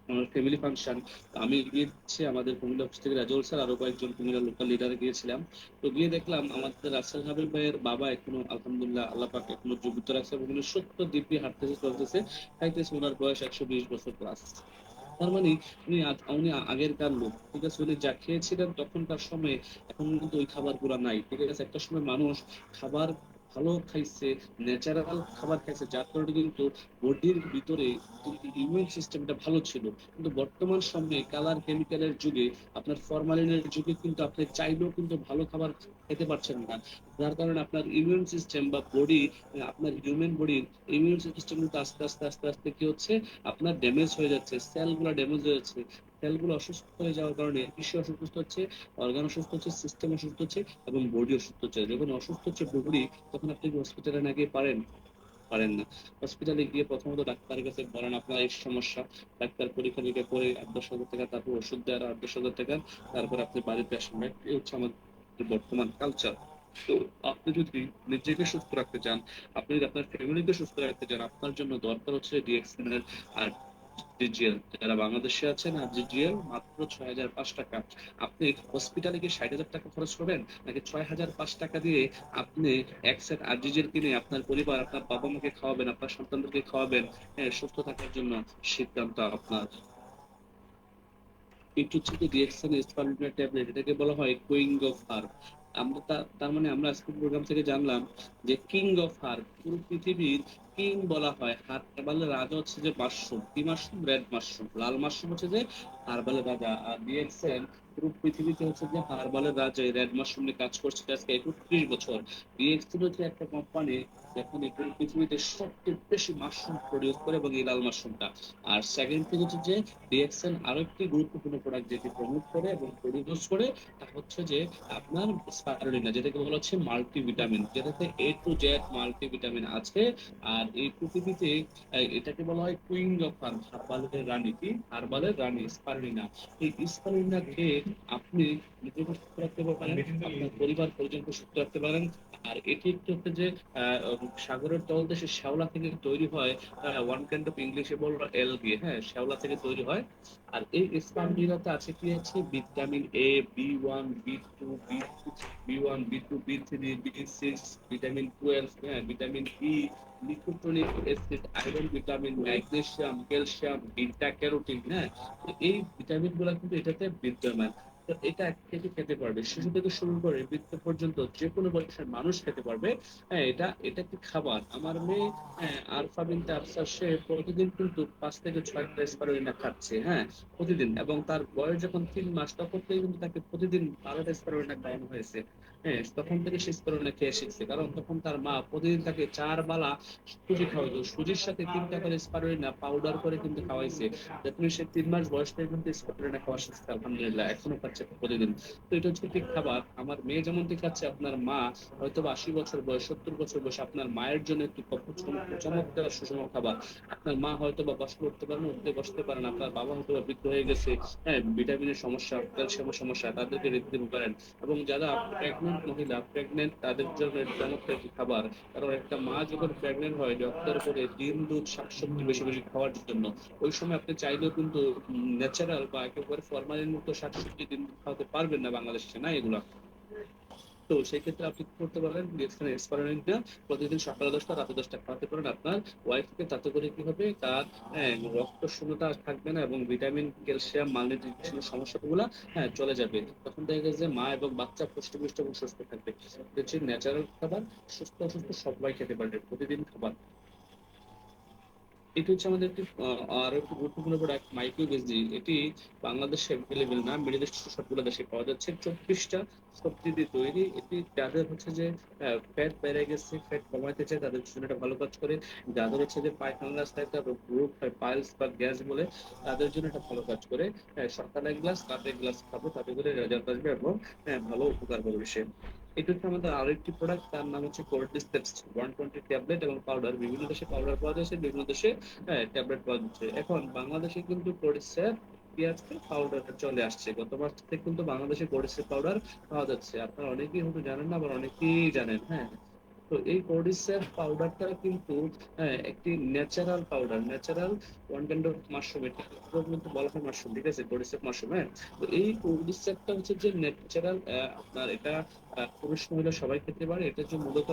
আমার ফ্যামিলি ফাংশন। আমি গিয়েছি আমাদের কুমিল্লা অফিস থেকে রাজৌল স্যার আরো কয়েকজন কুমিল্লা লোকাল লিডার গিয়েছিলাম। তো গিয়ে দেখলাম আমাদের রাসেল হাবিব ভাইয়ের বাবা এখনো আলহামদুলিল্লাহ আল্লাহ পাক এখনো জীবিত রাখছে এবং উনি 70 দিব্যি হাঁটতেছে চলতেছে খাইতেছে, ওনার বয়স 120 বছর প্লাস। তার মানে উনি আগেরকার লোক, ঠিক আছে, উনি যা খেয়েছিলেন তখনকার সময়ে এখন কিন্তু ওই খাবার গুলা নাই, ঠিক আছে। একটা সময় মানুষ খাবার ভালো খাইছে, ন্যাচারাল খাবার খাইছে, যার কারণে কিন্তু বডির ভিতরে ইমিউন সিস্টেমটা ভালো ছিল। কিন্তু বর্তমান সময়ে কালার কেমিক্যালের যুগে, আপনার ফরমালিনের যুগে কিন্তু আপনি চাইলেও কিন্তু ভালো খাবার খেতে পারছেন না, যার কারণে আপনার ইমিউন সিস্টেম বা বডি, আপনার হিউম্যান বডির ইমিউন সিস্টেম কিন্তু আস্তে আস্তে আস্তে আস্তে কি হচ্ছে, আপনার ড্যামেজ হয়ে যাচ্ছে, সেলগুলো ড্যামেজ হয়ে যাচ্ছে। সেলগুলো অসুস্থ হয়ে যাওয়ার কারণে টিস্যু অসুস্থ হচ্ছে, অর্গান অসুস্থ হচ্ছে, সিস্টেম অসুস্থ হচ্ছে এবং বডি অসুস্থ হচ্ছে। যখন অসুস্থ হচ্ছে বডি, তখন আপনি হসপিটালে না গিয়ে পারেন না। হসপিটালে গিয়ে প্রথমত ডাক্তারের কাছে বলেন আপনার এই সমস্যা, ডাক্তার পরীক্ষা নিরীক্ষা করে 8-10 হাজার টাকা, তারপর ওষুধ দেয় আর 8-10 হাজার টাকা, তারপর আপনি বাড়িতে আসেন। এই হচ্ছে আমাদের বর্তমান কালচার। তো আপনি যদি নিজেকে সুস্থ রাখতে চান, আপনি যদি আপনার ফ্যামিলিকে সুস্থ রাখতে চান, আপনার জন্য দরকার হচ্ছে ডিএক্সএন এর আর জিজিএল। যারা বাংলাদেশে আছেন, আর জিজিএল মাত্র 6,005 টাকা। আপনি হসপিটালে গিয়ে 60,000 টাকা খরচ করবেন, নাকি 6,005 টাকা দিয়ে আপনি এক সেট আরজিজিএল কিনে আপনার পরিবার, আপনার বাবা মাকে খাওয়াবেন, আপনার সন্তানদেরকে খাওয়াবেন, সুস্থ থাকার জন্য? সিদ্ধান্ত আপনার। একটু হচ্ছে ডিএক্সএন স্পারুলিনা ট্যাবলেট, এটাকে বলা হয় কুইং অফ হার্ব। তার মানে আমরা আজকের প্রোগ্রাম থেকে জানলাম যে কিং অফ হার্ব, পুরো পৃথিবীর কিং বলা হয় হার্বালের রাজা হচ্ছে যে মাশরুম। কি মাশরুম? Red mushroom. লাল মাশরুম হচ্ছে যে হার্বালের রাজা। আর ডিএক্সএন পুরো পৃথিবীতে হচ্ছে যে হার্বালের রাজা, রেড মাশরুম নিয়ে কাজ করছে আজকে 31 বছর। ডিএক্সএন হচ্ছে একটা কোম্পানি যেখানে পুরো পৃথিবীতে সবচেয়ে বেশি মাশরুম প্রডিউস করে, এবং এই লাল মাশরুমটা। আর সেকেন্ড থিং হচ্ছে যে ডিএক্সএন আরো একটি গুরুত্বপূর্ণ প্রোডাক্ট যেটি প্রমোট করে এবং প্রডিউস করে, তা হচ্ছে যে আপনার স্পারুলিনা, যেটাকে বলা হচ্ছে মাল্টিভিটামিন, যেটাতে A to Z মাল্টিভিটামিন আছে। আর এই পৃথিবীতে এটাকে বলা হয় কুইং অফ হার্ব, হার্বালের রানী। কি? হার্বালের রানী স্পারুলিনা। এই স্পারুলিনা খেয়ে আপনি নিজেকে সুস্থ রাখতে পারেন, আপনার পরিবার পরিজনকে সুস্থ রাখতে পারেন। আর এটি একটি হচ্ছে যে সাগরের তলদেশে শ্যাওলা থেকে তৈরি হয়, ওয়ান কাইন্ড অফ ইংলিশে বলবো এলগি, হ্যাঁ, শ্যাওলা থেকে তৈরি হয়। আর এই স্পারুলিনাতে আছে কি, আছে vitamin A, B1, B2, B3, vitamin 12, হ্যাঁ, vitamin E, nicotinic acid, iron, vitamin, magnesium, calcium, beta carotene, হ্যাঁ। তো এই ভিটামিন গুলা কিন্তু এটাতে বিদ্যমান। তো এটা থেকে খেতে পারবে, শিশু থেকে শুরু করে বৃদ্ধ পর্যন্ত যে কোনো বয়সের মানুষ খেতে পারবে। হ্যাঁ, এটা একটি খাবার। আমার মেয়ে, হ্যাঁ, আলফা বিনতে আফসার, সে প্রতিদিন কিন্তু 5 থেকে 6 গ্লাস স্পারুলিনা খাচ্ছে, হ্যাঁ, প্রতিদিন। এবং তার বয়স যখন 3 মাস, তখন থেকে কিন্তু তাকে প্রতিদিন 12টা স্পারুলিনা খাওয়ানো হয়েছে। হ্যাঁ, তখন থেকে সে স্পারুলিনা খেয়ে শিখছে, কারণ তখন তার মা প্রতিদিন তাকে 4 বেলা সুজি খাওয়াইতো, সুজির সাথে 3টা করে স্পারুলিনা পাউডার করে কিন্তু খাওয়াইছে। যখন সে 3 মাস বয়স থেকে কিন্তু স্পারুলিনা খাওয়া শিখছে, আলহামদুলিল্লাহ এখনো খাচ্ছে প্রতিদিন। তো এটা হচ্ছে ঠিক খাবার। আমার মেয়ে যেমনটি খাচ্ছে, আপনার মা হয়তো 80 বছর বয়স, 70 বছর বয়স, আপনার মায়ের জন্য একটি চমৎকার সুষম খাবার। আপনার মা হয়তো বা বসতে উঠতে পারেন, উঠতে বসতে পারেন, আপনার বাবা হয়তো বা বৃদ্ধ হয়ে গেছে, হ্যাঁ, ভিটামিনের সমস্যা, ক্যালসিয়ামের সমস্যা, তাদেরকে রেখে দিতে পারেন। এবং যারা প্রেগনেন্ট মহিলা, প্রেগনেন্ট, তাদের জন্য এটা চমৎকার একটি খাবার। কারণ একটা মা যখন প্রেগনেন্ট হয়, ডক্টর করে ডিম, দুধ, শাকসবজি বেশি বেশি খাওয়ার জন্য। ওই সময় আপনি চাইলেও কিন্তু ন্যাচারাল বা একেবারে ফরমালিন মুক্ত শাকসবজি ডিম খাওয়াতে পারবেন না, বাংলাদেশে না এগুলা। তো সেই ক্ষেত্রে আপনি কি করতে পারেন, এক্সপারিমেন্টটা প্রতিদিন সকালে 10টা রাতে 10টা খাওয়াতে পারেন আপনার ওয়াইফকে। তাতে করে কি হবে, তার রক্ত শূন্যতা থাকবে না এবং ভিটামিন, ক্যালসিয়াম, মালনিউট্রিশন সমস্যাগুলো, হ্যাঁ, চলে যাবে। তখন দেখা গেছে যে মা এবং বাচ্চা পুষ্টিপুষ্ট এবং সুস্থ থাকবে। এটা হচ্ছে ন্যাচারাল খাবার, সুস্থ অসুস্থ সবাই খেতে পারবে, প্রতিদিন খাবার। এটি হচ্ছে আমাদের একটি আরো একটি গুরুত্বপূর্ণ প্রোডাক্ট মাইক্রো বেসডি। এটি বাংলাদেশে অ্যাভেলেবেল না, মিডল ইস্ট সবগুলো দেশে পাওয়া যাচ্ছে। 24টা সবজি দিয়ে তৈরি। এটি যাদের হচ্ছে যে ফ্যাট বেড়ে গেছে, ফ্যাট কমাইতে চায় তাদের জন্য এটা ভালো কাজ করে। যাদের হচ্ছে যে পায়খানা রাস্তায় একটা রোগ হয় পাইলস বা গ্যাস বলে, তাদের জন্য এটা ভালো কাজ করে। সকালে এক গ্লাস, রাতে এক গ্লাস খাবো, তাতে করে রেজাল্ট আসবে এবং ভালো উপকার করবে সে। এটা হচ্ছে আমাদের আরো একটি প্রোডাক্ট, তার নাম হচ্ছে কোর্টিসেপস 120 ট্যাবলেট এবং পাউডার। বিভিন্ন দেশে পাউডার পাওয়া যাচ্ছে, বিভিন্ন দেশে ট্যাবলেট পাওয়া যাচ্ছে। এখন বাংলাদেশে কিন্তু কোর্টিসেপ পেঁয়াজকে পাউডার চলে আসছে। গত মাস থেকে কিন্তু বাংলাদেশে কোর্টিসেপ পাউডার পাওয়া যাচ্ছে। আপনারা অনেকেই হয়তো জানেন না, আবার অনেকেই জানেন। হ্যাঁ, তো এই কোর্টিসেপ পাউডারটা কিন্তু একটি natural powder, natural one kind of mushroom. এটা কিন্তু বলা হয় মাশরুম, ঠিক আছে, কোর্টিসেপ মাশরুম। হ্যাঁ, তো এই কোর্টিসেপটা হচ্ছে যে ন্যাচারাল। আপনার এটা পুরুষ মহিলা সবাই খেতে পারে। এটা যে মূলত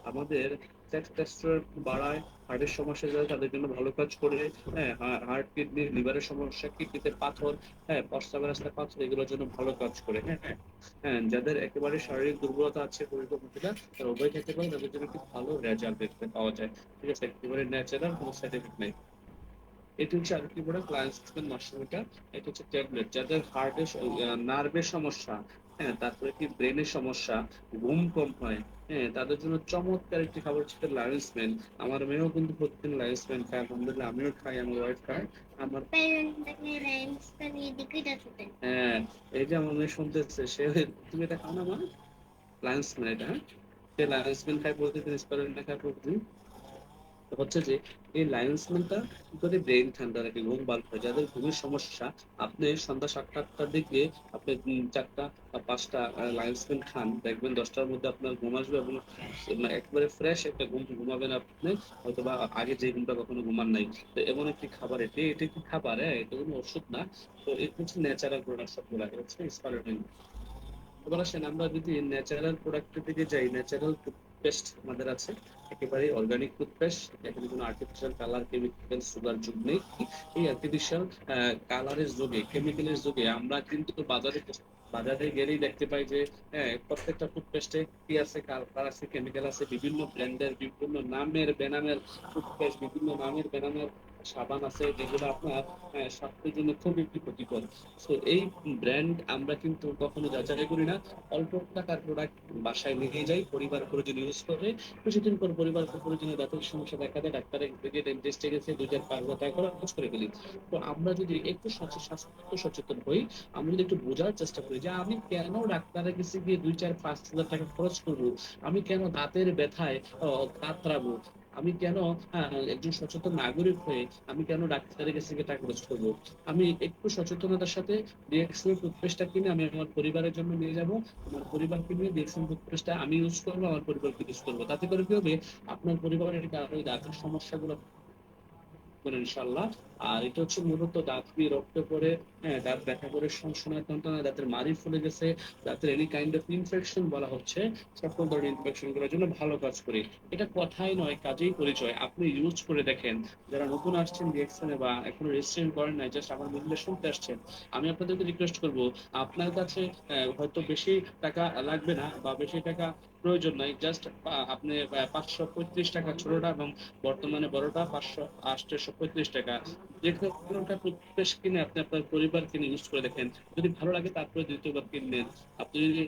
আমাদের টেস্টোস্টেরন বাড়ায়, হার্টের সমস্যা যারা তাদের জন্য ভালো কাজ করে। হ্যাঁ, হার্ট, কিডনি, লিভারের সমস্যা, কিডনিতে পাথর, প্রস্রাবের রাস্তায় পাথর, এগুলোর জন্য ভালো কাজ করে। হ্যাঁ, হ্যাঁ, যাদের একেবারে শারীরিক দুর্বলতা আছে, পুরুষ ও মহিলা, তারা উভয় খেতে পারে, তাদের জন্য খুব ভালো রেজাল্ট দেখতে পাওয়া যায়। ঠিক আছে, একেবারে ন্যাচারাল, কোনো সাইড এফেক্ট নেই। এটি হচ্ছে আরেকটি প্রোডাক্ট, লায়ন্সম্যান মাশরুম। এটা হচ্ছে ট্যাবলেট যাদের হার্টের নার্ভের সমস্যা, হ্যাঁ, তারপরে কি ব্রেনের সমস্যা, ঘুম কম হয়, হ্যাঁ, তাদের জন্য চমৎকার একটি খাবার হচ্ছে লায়ন্সম্যান। আমার মেয়েও কিন্তু প্রতিদিন লায়ন্সম্যান খায়, আলহামদুলিল্লাহ, আমিও খাই, আমার ওয়াইফ খায়। আমার হ্যাঁ, এই যে আমার মেয়ে শুনতেছে, সে, তুমি এটা খাও না মা, লায়ন্সম্যান এটা, হ্যাঁ, সে লায়ন্সম্যান খায় প্রতিদিন, স্পাইরুলিনা খায় প্রতিদিন। হচ্ছে যে এই লায়ন্সম্যানটা কি করে ব্রেন ঠান্ডা রাখে, ঘুম ভালো হয়। যাদের ঘুমের সমস্যা, আপনি সন্ধ্যা 7টা 8টার দিকে আপনি 4টা বা 5টা লায়ন্সম্যান খান, দেখবেন 10টার মধ্যে আপনার ঘুম আসবে এবং একবারে ফ্রেশ একটা ঘুম ঘুমাবেন আপনি। হয়তো বা আগে যে ঘুমটা কখনো ঘুমান নাই। তো এমন একটি খাবার, এটি একটি খাবার, হ্যাঁ, এটা কোনো ওষুধ না। তো এটা হচ্ছে ন্যাচারাল প্রোডাক্ট, সবগুলো হচ্ছে স্পারুলিন। এবার আসেন আমরা যদি ন্যাচারাল প্রোডাক্টের দিকে যাই, ন্যাচারাল টুথপেস্ট আমাদের আছে, একেবারে অর্গানিক টুথপেস্ট। এখানে কোনো আর্টিফিশিয়াল কালার, কেমিক্যাল, সুগার যোগ নেই। এই আর্টিফিশিয়াল কালারের যুগে, কেমিক্যালের যুগে আমরা কিন্তু বাজারে গেলেই দেখতে পাই যে প্রত্যেকটা টুথপেস্টে কি আছে, কালার আছে, কেমিক্যাল আছে, বিভিন্ন ব্র্যান্ডের, বিভিন্ন নামের বেনামের টুথপেস্ট, বিভিন্ন নামের বেনামের সাবান আছে, যেগুলো আপনার স্বাস্থ্যের জন্য খুবই ক্ষতিকর। তো এই ব্র্যান্ড আমরা কিন্তু কখনো যাচাই করি না। অল্প টাকার প্রোডাক্ট বাসায় নিয়ে যাই, পরিবার প্রয়োজন ইউজ করে। কিছুদিন পর পরিবার প্রয়োজনে দাঁতের সমস্যা দেখা দেয়, ডাক্তারের দিকে ডেন্টিস্টে গেছে, 2,000 5,000 টাকা খরচ করে ফেলি। তো আমরা যদি একটু স্বাস্থ্য সচেতন হই, আমরা যদি একটু বোঝার চেষ্টা করি যে আমি কেন ডাক্তারের কাছে গিয়ে 2,000 4,000 5,000 টাকা খরচ করব, আমি কেন দাঁতের ব্যথায় কাতরাবো, আমি কেন একজন সচেতন নাগরিক হয়ে আমি কেন ডাক্তারের কাছে গিয়ে টাকা খরচ করবো। আমি একটু সচেতনতার সাথে ডিএক্সএল টুথপেস্টটা কিনে আমি আমার পরিবারের জন্য নিয়ে যাব, আমার পরিবারকে নিয়ে ডিএক্সএল টুথপেস্টটা আমি ইউজ করবো, আমার পরিবারকে ইউজ করবো। তাতে করে কি হবে, আপনার পরিবারের কারো দাঁতের সমস্যাগুলো ইনশাল্লাহ। আর এটা হচ্ছে মূলত দাঁত দিয়ে রক্ত পড়ে, হ্যাঁ, দাঁত ব্যথা করে, সনসনায় টনটনা, দাঁতের মাড়ি ফুলে গেছে, দাঁতের এনি কাইন্ড অফ ইনফেকশন বলা হচ্ছে, সকল ধরনের ইনফেকশন করার জন্য ভালো কাজ করে। এটা কথাই নয়, কাজেই পরিচয়। আপনি ইউজ করে দেখেন। যারা নতুন আসছেন রিয়েকশনে বা এখনো রেজিস্ট্রেশন করেন নাই, জাস্ট আমার মূল্যে শুনতে আসছেন, আমি আপনাদেরকে রিকোয়েস্ট করব, আপনার কাছে হয়তো বেশি টাকা লাগবে না বা বেশি টাকা প্রয়োজন নাই। জাস্ট আপনি 535 টাকা ছোটটা এবং বর্তমানে বড়টা 535 টাকা, যে কোনোটা টুথপেস্ট কিনে আপনি আপনার পরিবারকে নিয়ে ইউজ করে দেখেন। যদি ভালো লাগে তারপরে দ্বিতীয়বার কিনবেন। আপনি যদি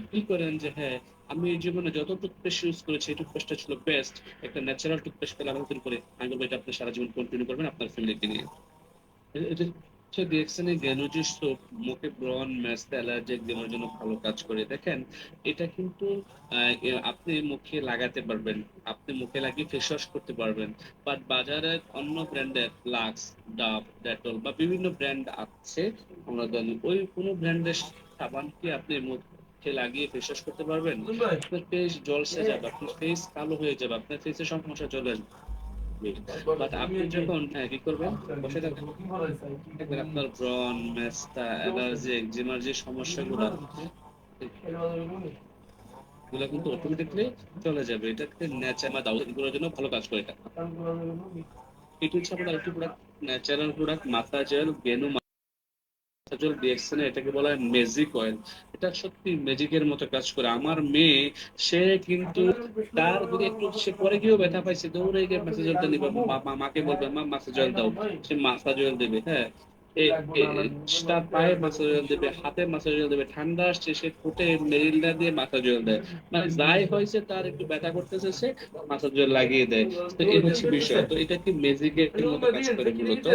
ফিল করেন যে হ্যাঁ, আমি এই জীবনে যত টুথপেস্ট ইউজ করেছি এই টুথপেস্টটা ছিল বেস্ট, একটা ন্যাচারাল টুথপেস্ট পেলে আমাদের করে, আমি বলবো এটা আপনি সারা জীবন কন্টিনিউ করবেন আপনার ফ্যামিলিকে নিয়ে। এটা হচ্ছে ডিএক্সএন গ্যানোজি সোপ, মুখে ব্রণ, ম্যাস্তা, অ্যালার্জি এগুলোর জন্য ভালো কাজ করে। দেখেন, এটা কিন্তু আপনি মুখে লাগাতে পারবেন, আপনি মুখে লাগিয়ে ফেস ওয়াশ করতে পারবেন। বাট বাজারে অন্য ব্র্যান্ডের লাক্স, ডাভ, ডেটল বা বিভিন্ন ব্র্যান্ড আছে, আমরা জানি ওই কোনো ব্র্যান্ডের সাবান কি আপনি মুখে লাগিয়ে ফেস ওয়াশ করতে পারবেন? আপনার ফেস জলসে যাবে, আপনার ফেস কালো হয়ে যাবে, আপনার ফেসে সমস্যা চলে আসবে। বাট আপনি যখন কি করবেন, বসে থাকবেন, দেখবেন আপনার ব্রণ, মেস্তা, অ্যালার্জি, একজিমার যে সমস্যাগুলো, এগুলো কিন্তু অটোমেটিকলি চলে যাবে। এটাকে ন্যাচারাল দাও, এগুলোর জন্য ভালো কাজ করে এটা। এটি হচ্ছে আমাদের আরেকটি প্রোডাক্ট, ন্যাচারাল প্রোডাক্ট, মাথা জেল, বেনু মাসাজল ডিএক্সএন, এটাকে বলা হয় ম্যাজিক অয়েল। এটা সত্যি ম্যাজিকের মতো কাজ করে। আমার মেয়ে, সে কিন্তু তার যদি একটু, সে পরে গিয়েও ব্যথা পাইছে, দৌড়ে গিয়ে মাসাজলটা নিবে, মাকে বলবে মা মাসাজল দাও, সে মাসাজল দেবে। হ্যাঁ, তার পায়ে মাসাজ দেবে, হাতে মাসাজ দেবে, ঠান্ডা আসছে সে ঠোঁটে মেরিন্ডা দিয়ে মাসাজ দেয়। মানে যাই হয়েছে তার একটু ব্যথা করতেছে, সে মাসাজ লাগিয়ে দেয়। তো এই হচ্ছে বিষয়। তো এটা কি ম্যাজিকের মতো কাজ করে মূলত।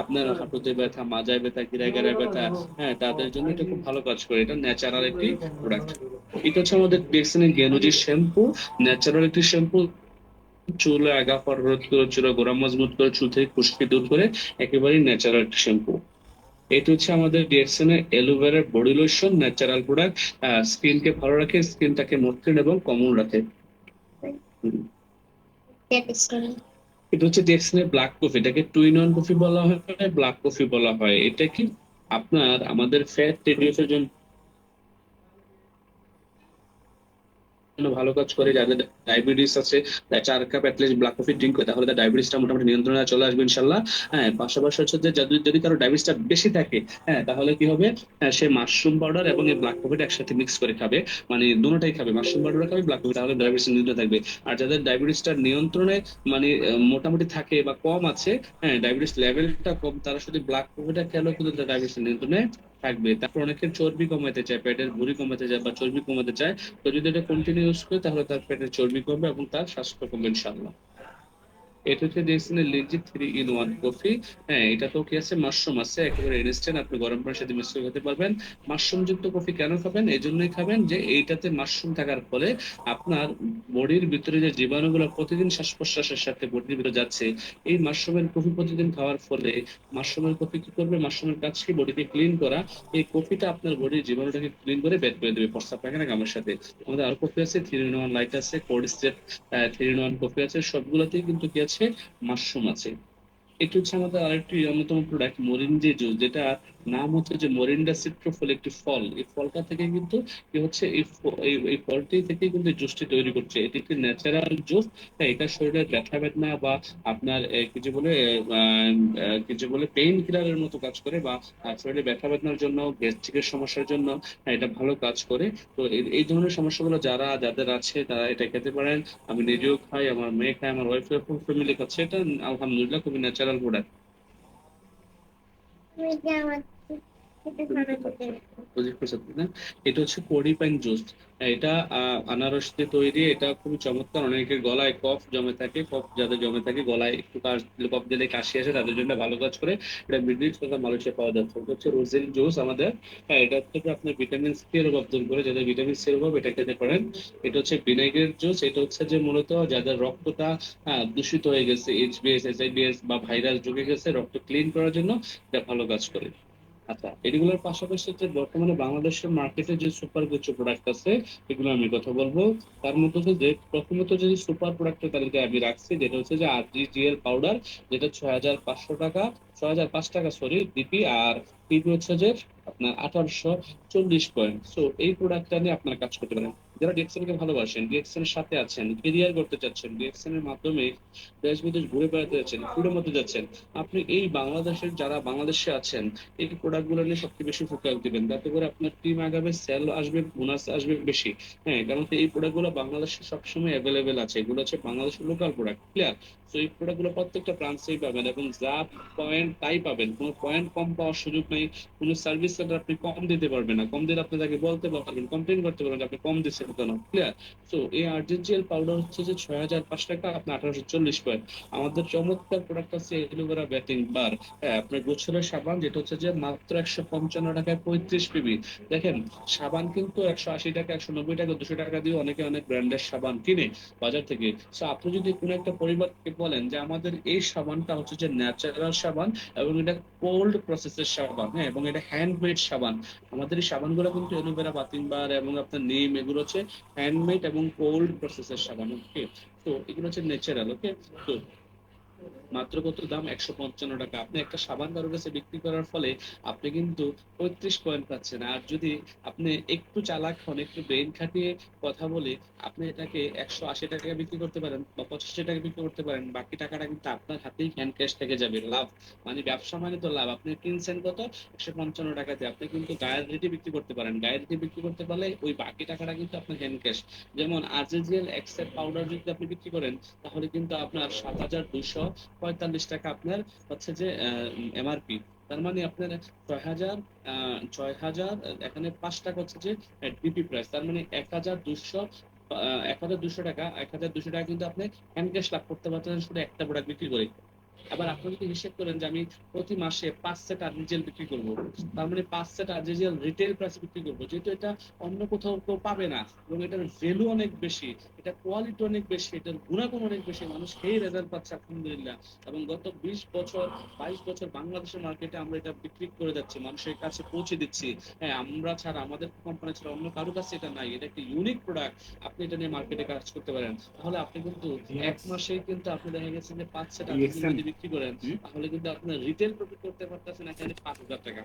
আপনার হাঁটুতে ব্যথা, মাজায় ব্যথা, গিরায় ব্যথা, হ্যাঁ, তাদের জন্য এটা খুব ভালো কাজ করে। এটা ন্যাচারাল একটি প্রোডাক্ট। এটা হচ্ছে আমাদের ডিএক্সএনের গেনুজি শ্যাম্পু, ন্যাচারাল একটি শ্যাম্পু। চুলে আগা পর রোধ করে, চুলে গোড়া মজবুত করে, চুল থেকে খুশকি দূর করে, একেবারেই ন্যাচারাল একটি শ্যাম্পু। এটা হচ্ছে আমাদের ডিএক্সএন এর aloe vera body lotion, natural product. স্কিনকে ভালো রাখে, স্কিনটাকে মসৃণ এবং কোমল রাখে। হুম। এটা হচ্ছে ডিএক্সএন এর ব্ল্যাক কফি। এটাকে টু ইন ওয়ান কফি বলা হয়, ব্ল্যাক কফি বলা হয়। এটা কি আপনার আমাদের ফ্যাট রিডিউসের জন্য ভালো কাজ করে। যাদের ডায়াবেটিস আছে, তারা 4 cup at least black coffee drink করে, তাহলে তার ডায়াবেটিসটা মোটামুটি নিয়ন্ত্রণে চলে আসবে ইনশাল্লাহ। হ্যাঁ, পাশাপাশি হচ্ছে যে যদি যদি কারো ডায়াবেটিসটা বেশি থাকে, হ্যাঁ, তাহলে কি হবে, হ্যাঁ, সে মাশরুম পাউডার এবং এই ব্ল্যাক কফিটা একসাথে মিক্স করে খাবে। মানে দুটোটাই খাবে, মাশরুম পাউডার খাবে, ব্ল্যাক কফি, তাহলে ডায়াবেটিস নিয়ন্ত্রণে থাকবে। আর যাদের ডায়াবেটিসটা নিয়ন্ত্রণে মানে মোটামুটি থাকে বা কম আছে, হ্যাঁ, ডায়াবেটিস লেভেলটা কম, তারা শুধু ব্ল্যাক কফিটা খেলেও কিন্তু তার ডায়াবেটিস নিয়ন্ত্রণে থাকবে। তারপর অনেকের চর্বি কমাতে চায়, পেটের ভুঁড়ি কমাতে চায় বা চর্বি কমাতে চায়। তো যদি এটা কন্টিনিউ ইউজ করে, তাহলে তার পেটের চর্বি কমবে এবং তার স্বাস্থ্য কমবে ইনশাআল্লাহ। এটা হচ্ছে ডিএক্সএন লিজি 3 in 1 কফি। হ্যাঁ, এটা তো কি আছে, মাশরুম আছে, একেবারে ইনস্ট্যান্ট, আপনি গরম পানির সাথে মিক্স করে খেতে পারবেন। মাশরুম যুক্ত কফি কেন খাবেন? এই জন্যই খাবেন যে এইটাতে মাশরুম থাকার ফলে আপনার বডির ভিতরে যে জীবাণুগুলো প্রতিদিন শ্বাস প্রশ্বাসের সাথে বডির ভিতরে যাচ্ছে, এই মাশরুমের কফি প্রতিদিন খাওয়ার ফলে, মাশরুমের কফি কি করবে, মাশরুমের কাজ কি, বডিকে ক্লিন করা। এই কফিটা আপনার বডির জীবাণুটাকে ক্লিন করে বের করে দেবে প্রস্রাব পায়খানা কামের সাথে। আমাদের আরো কফি আছে, 3 in 1 লাইট আছে, কোল্ড স্টেপ 3 in 1 কফি আছে, সবগুলোতেই কিন্তু কি আছে, মাশরুম আছে। এটা হচ্ছে আমাদের আরেকটি অন্যতম প্রোডাক্ট, মরিনডে জুস, যেটা নাম হচ্ছে যে মরিন্ডা সিট্রোফল, একটি ফল। এই ফলটা থেকে কিন্তু কি হচ্ছে, এই ফলটি থেকে কিন্তু জুসটি তৈরি করছে। এটি একটি ন্যাচারাল জুস। এটা শরীরের ব্যথা বেদনা বা আপনার কি যে বলে কি যে বলে পেইন কিলারের মতো কাজ করে, বা শরীরে ব্যথা বেদনার জন্য, গ্যাস্ট্রিকের সমস্যার জন্য, এটা ভালো কাজ করে। তো এই ধরনের সমস্যাগুলো যাদের আছে, তারা এটা খেতে পারেন। আমি নিজেও খাই, আমার মেয়ে খায়, আমার ওয়াইফের ফুল ফ্যামিলি খাচ্ছে। এটা আলহামদুলিল্লাহ খুবই ন্যাচারাল প্রোডাক্ট। বুঝতে পারছেন না? এটা হচ্ছে কোরি পাইন জুস। এটা আনারস দিয়ে তৈরি। এটা খুবই চমৎকার। অনেকের গলায় কফ জমে থাকে, কফ যাদের জমে থাকে, গলায় একটু কফ দিলে কাশি আসে, তাদের জন্য ভালো কাজ করে। এটা মিডল ইস্ট তথা মালয়েশিয়া পাওয়া যাচ্ছে। এটা হচ্ছে রোজেল জুস আমাদের। হ্যাঁ, এটা থেকে আপনার ভিটামিন সি এর অভাব দূর করে, যাদের ভিটামিন সি এর অভাব, এটা খেতে পারেন। এটা হচ্ছে ভিনেগার জুস। এটা হচ্ছে যে মূলত যাদের রক্তটা দূষিত হয়ে গেছে, এইচবিএস, এসআইবিএস বা ভাইরাস ঢুকে গেছে, রক্ত ক্লিন করার জন্য এটা ভালো কাজ করে। আচ্ছা, এগুলোর পাশাপাশি যে বর্তমানে বাংলাদেশের মার্কেটে যে সুপার কিছু প্রোডাক্ট আছে, এগুলো আমি কথা বলবো। তার মধ্যে হচ্ছে যে প্রথমত যে সুপার প্রোডাক্টের তালিকা আমি রাখছি, যেটা হচ্ছে যে আরজিজিএল পাউডার, যেটা 6,500 টাকা, 6,005 টাকা সরি ডিপি। আর টিপি হচ্ছে যে আপনার 1840 পয়েন্ট। সো এই প্রোডাক্টটা নিয়ে আপনার কাজ করতে পারেন। যারা ডিএক্সএন কে ভালোবাসেন, ডিএক্সএন এর সাথে আছেন, কেরিয়ার করতে চাচ্ছেন, ডিএক্সএন এর মাধ্যমে দেশ বিদেশ ঘুরে বেড়াতে যাচ্ছেন, ফ্রিডম হতে যাচ্ছেন, আপনি এই বাংলাদেশের, যারা বাংলাদেশে আছেন, এই প্রোডাক্ট গুলো নিয়ে সবচেয়ে বেশি ফোকাস দিবেন। তাতে করে আপনার টিম আগাবে, সেল আসবে, বোনাস আসবে বেশি। হ্যাঁ, কারণ এই প্রোডাক্ট গুলো বাংলাদেশে সবসময় অ্যাভেলেবেল আছে। এগুলো হচ্ছে বাংলাদেশের লোকাল প্রোডাক্ট, ক্লিয়ার। তো এই প্রোডাক্ট গুলো প্রত্যেকটা ব্রাঞ্চেই পাবেন, এবং যা পয়েন্ট তাই পাবেন। কোনো পয়েন্ট কম পাওয়ার সুযোগ নেই। কোনো সার্ভিস সেন্টার আপনি কম দিতে পারবেন না। কম দিলে আপনি তাকে বলতে পারবেন, কমপ্লেন করতে পারবেন যে আপনি কম দিচ্ছেন কেন, ক্লিয়ার। তো এই আরজিজিএল পাউডার হচ্ছে যে 6,005 টাকা, আপনার 1840 পয়েন্ট। আমাদের চমৎকার প্রোডাক্ট আছে এলোভেরা ব্যাটিং বার। হ্যাঁ, আপনার গোছলের সাবান, যেটা হচ্ছে যে মাত্র 155 টাকায় 35 পিবি। দেখেন, সাবান কিন্তু 180 টাকা, 190 টাকা, 200 টাকা দিয়ে অনেকে অনেক ব্র্যান্ডের সাবান কিনে বাজার থেকে। সো আপনি যদি কোনো একটা পরিবারকে বলেন যে আমাদের এই সাবানটা হচ্ছে যে ন্যাচারাল সাবান, এবং এটা কোল্ড প্রসেসের সাবান, হ্যাঁ, এবং এটা হ্যান্ডমেড সাবান। আমাদের এই সাবানগুলো কিন্তু এলোভেরা বাতিং বার এবং আপনার নিম, এগুলো হচ্ছে হ্যান্ডমেড এবং কোল্ড প্রসেসের সাবান। ওকে, তো এগুলো হচ্ছে ন্যাচারাল। ওকে, তো মাত্র কত দাম? 155 টাকা। আপনি একটা সাবান কারোর কাছে বিক্রি করার ফলে আপনি কিন্তু 35 পয়েন্ট পাচ্ছেন। আর যদি আপনি একটু চালাক হন, একটু ব্রেন খাটিয়ে কথা বলে আপনি এটাকে 180 টাকা বিক্রি করতে পারেন বা 85 টাকা বিক্রি করতে পারেন, বাকি টাকাটা কিন্তু আপনার হাতেই হ্যান্ড ক্যাশ থেকে যাবে। লাভ মানে ব্যবসা মানে তো লাভ। আপনি কিনছেন কত? 155 টাকাতে। আপনি কিন্তু গায়ের রেটে বিক্রি করতে পারেন। গায়ের রেটে বিক্রি করতে পারলে ওই বাকি টাকাটা কিন্তু আপনার হ্যান্ড ক্যাশ। যেমন আরজেজিএল এক্সের পাউডার যদি আপনি বিক্রি করেন, তাহলে কিন্তু আপনার 7,245 টাকা আপনার হচ্ছে যে এমআরপি। তার মানে আপনার 6,000 এখানে 5 টাকা হচ্ছে যে ডিপি প্রাইস। তার মানে 1,200 টাকা, 1,200 টাকা কিন্তু আপনি হ্যান্ড ক্যাশ লাভ করতে পারছেন শুধু একটা প্রোডাক্ট বিক্রি করে। আবার আপনি যদি হিসেব করেন যে আমি প্রতি মাসে 5 সেট আরজিএল বিক্রি করব, তার মানে 5 সেট আরজিএল রিটেল প্রাইসে বিক্রি করবো, যেহেতু এটা অন্য কোথাও কেউ পাবে না এবং এটার ভ্যালু অনেক বেশি, এটা কোয়ালিটি অনেক বেশি, এটার গুণাগুণ অনেক বেশি, মানুষ সেই রেজাল্ট পাচ্ছে আলহামদুলিল্লাহ। এবং গত 20 বছর 22 বছর বাংলাদেশের মার্কেটে আমরা এটা বিক্রি করে যাচ্ছি, মানুষের কাছে পৌঁছে দিচ্ছি। হ্যাঁ, আমরা ছাড়া, আমাদের কোম্পানি ছাড়া অন্য কারো কাছে এটা নাই। এটা একটা ইউনিক প্রোডাক্ট। আপনি এটা নিয়ে মার্কেটে কাজ করতে পারেন, তাহলে আপনি কিন্তু এক মাসে কিন্তু আপনি দেখা গেছে যে 5 সেট আরজিএল যদি বিক্রি করেন, তাহলে কিন্তু আপনার রিটেল প্রফিট করতে পারতেছেন এখানে 5,000 টাকা।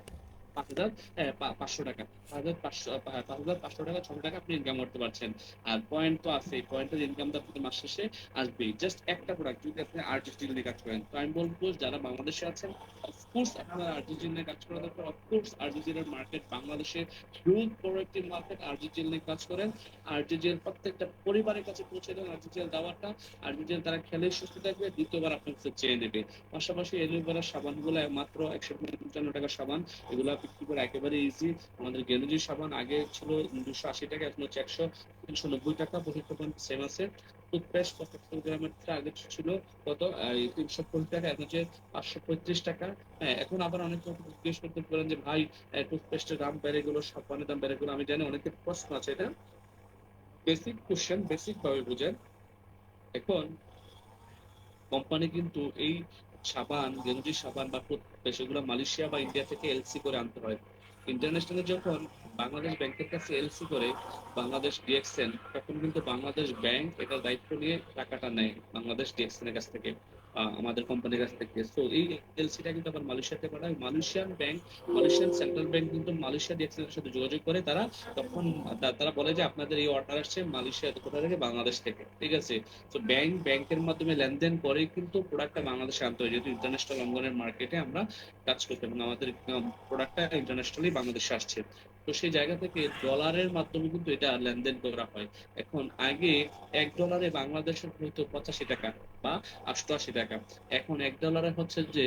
5,500 টাকা, 5,500 টাকা, 6 টাকা আপনি ইনকাম করতে পারছেন। আর পয়েন্ট তো আছে, পয়েন্টের ইনকাম তো আপনার মাস শেষে আসবেই। জাস্ট একটা প্রোডাক্ট যদি আপনি আর্টিস্টিল নিয়ে কাজ করেন, তো আমি বলবো যারা বাংলাদেশে আছেন, অফকোর্স আপনার আর্টিস্টিল নিয়ে কাজ করা দরকার। অফকোর্স আর্টিস্টিলের মার্কেট বাংলাদেশে হিউজ বড় একটি মার্কেট। আর্টিস্টিল নিয়ে কাজ করেন, আর্টিস্টিল প্রত্যেকটা পরিবারের কাছে পৌঁছে দেন আর্টিস্টিল দাওয়াটা। আর্টিস্টিল তারা খেলে সুস্থ থাকবে, দ্বিতীয়বার আপনার কাছে চেয়ে নেবে। পাশাপাশি এলোভেরা সাবানগুলো মাত্র 155 টাকার সাবান, এগুলা বিক্রি করা একেবারে ইজি। আমাদের গেঞ্জি সাবান আগে ছিল 280 টাকা, এখন হচ্ছে 390 টাকা, বৈশিষ্ট্য সেম আছে। টুথপেস্ট 75 গ্রামের আগে ছিল কত 350 টাকা, এখন হচ্ছে 535 টাকা। হ্যাঁ, এখন আবার অনেক জিজ্ঞেস করতে পারেন যে ভাই টুথপেস্টের দাম বেড়ে গেলো, সাবানের দাম বেড়ে গেলো। আমি জানি অনেকের প্রশ্ন আছে, এটা বেসিক কোশ্চেন, বেসিক ভাবে বুঝেন। এখন কোম্পানি কিন্তু এই সাবান, গেঞ্জি সাবান বা টুথপেস্ট এগুলো মালয়েশিয়া বা ইন্ডিয়া থেকে এলসি করে আনতে হয়। ইন্টারন্যাশনালে যখন বাংলাদেশ ব্যাংকের কাছে এলসি করে বাংলাদেশ ডিএক্সএন, তখন কিন্তু বাংলাদেশ ব্যাংক এটার দায়িত্ব নিয়ে টাকাটা নেয় বাংলাদেশ ডিএক্সএন এর কাছ থেকে, আমাদের কোম্পানির কাছ থেকে। তো এই এলসিটা কিন্তু আবার মালয়েশিয়াতে পাঠায়। Malaysian bank, Malaysian central bank কিন্তু মালয়েশিয়া ডিএক্সএন এর সাথে যোগাযোগ করে। তারা তখন তারা বলে যে আপনাদের এই অর্ডার আসছে মালয়েশিয়া কোথা থেকে? বাংলাদেশ থেকে, ঠিক আছে। তো ব্যাংকের মাধ্যমে লেনদেন করে কিন্তু প্রোডাক্টটা বাংলাদেশে আনতে হয়, যেহেতু ইন্টারন্যাশনাল অঙ্গনের মার্কেটে আমরা কাজ করতে, এবং আমাদের প্রোডাক্টটা ইন্টারন্যাশনালি বাংলাদেশে আসছে। তো সেই জায়গা থেকে ডলারের মাধ্যমে কিন্তু এটা লেনদেন করা হয়। এখন আগে $1 বাংলাদেশের হয়তো 85 টাকা বা 88 টাকা, এখন $1 হচ্ছে যে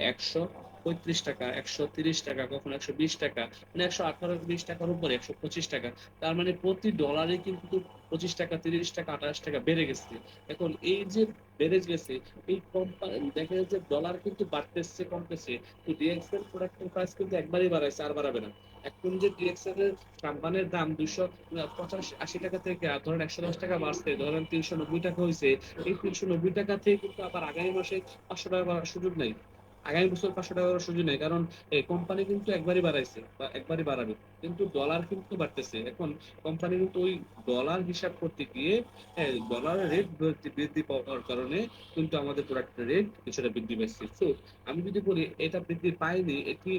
135 টাকা, 130 টাকা, কখনো 120 টাকা, মানে 118-120 টাকার উপরে 125 টাকা। তার মানে প্রতি ডলারে কিন্তু 25 টাকা, 30 টাকা, 28 টাকা বেড়ে গেছে। এখন এই যে বেড়ে গেছে, এই কোম্পানি দেখা যাচ্ছে ডলার কিন্তু বাড়তেছে কমতেছে, তো ডিএক্সএল প্রোডাক্টের প্রাইস কিন্তু একবারই বাড়াইছে, আর বাড়াবে না। এখন যে ডিএক্সএল এর সাবানের দাম 285-80 টাকা থেকে ধরেন 110 টাকা বাড়ছে, ধরেন 390 টাকা হয়েছে, এই 390 টাকা থেকে কিন্তু আবার আগামী মাসে 500 টাকা বাড়ার সুযোগ নেই। আগামী বছর 500 টাকা বাড়ার সুযোগ নেই, কারণ এই কোম্পানি কিন্তু একবারই বাড়াইছে বা একবারই বাড়াবে, কিন্তু ডলার কিন্তু বাড়তেছে। এখন কোম্পানি কিন্তু ওই ডলার হিসাব করতে গিয়ে ডলারের রেট বৃদ্ধি পাওয়ার কারণে কিন্তু আমাদের প্রোডাক্টের রেট কিছুটা বৃদ্ধি পাচ্ছে। তো আমি যদি বলি এটা বৃদ্ধি পায়নি, এটি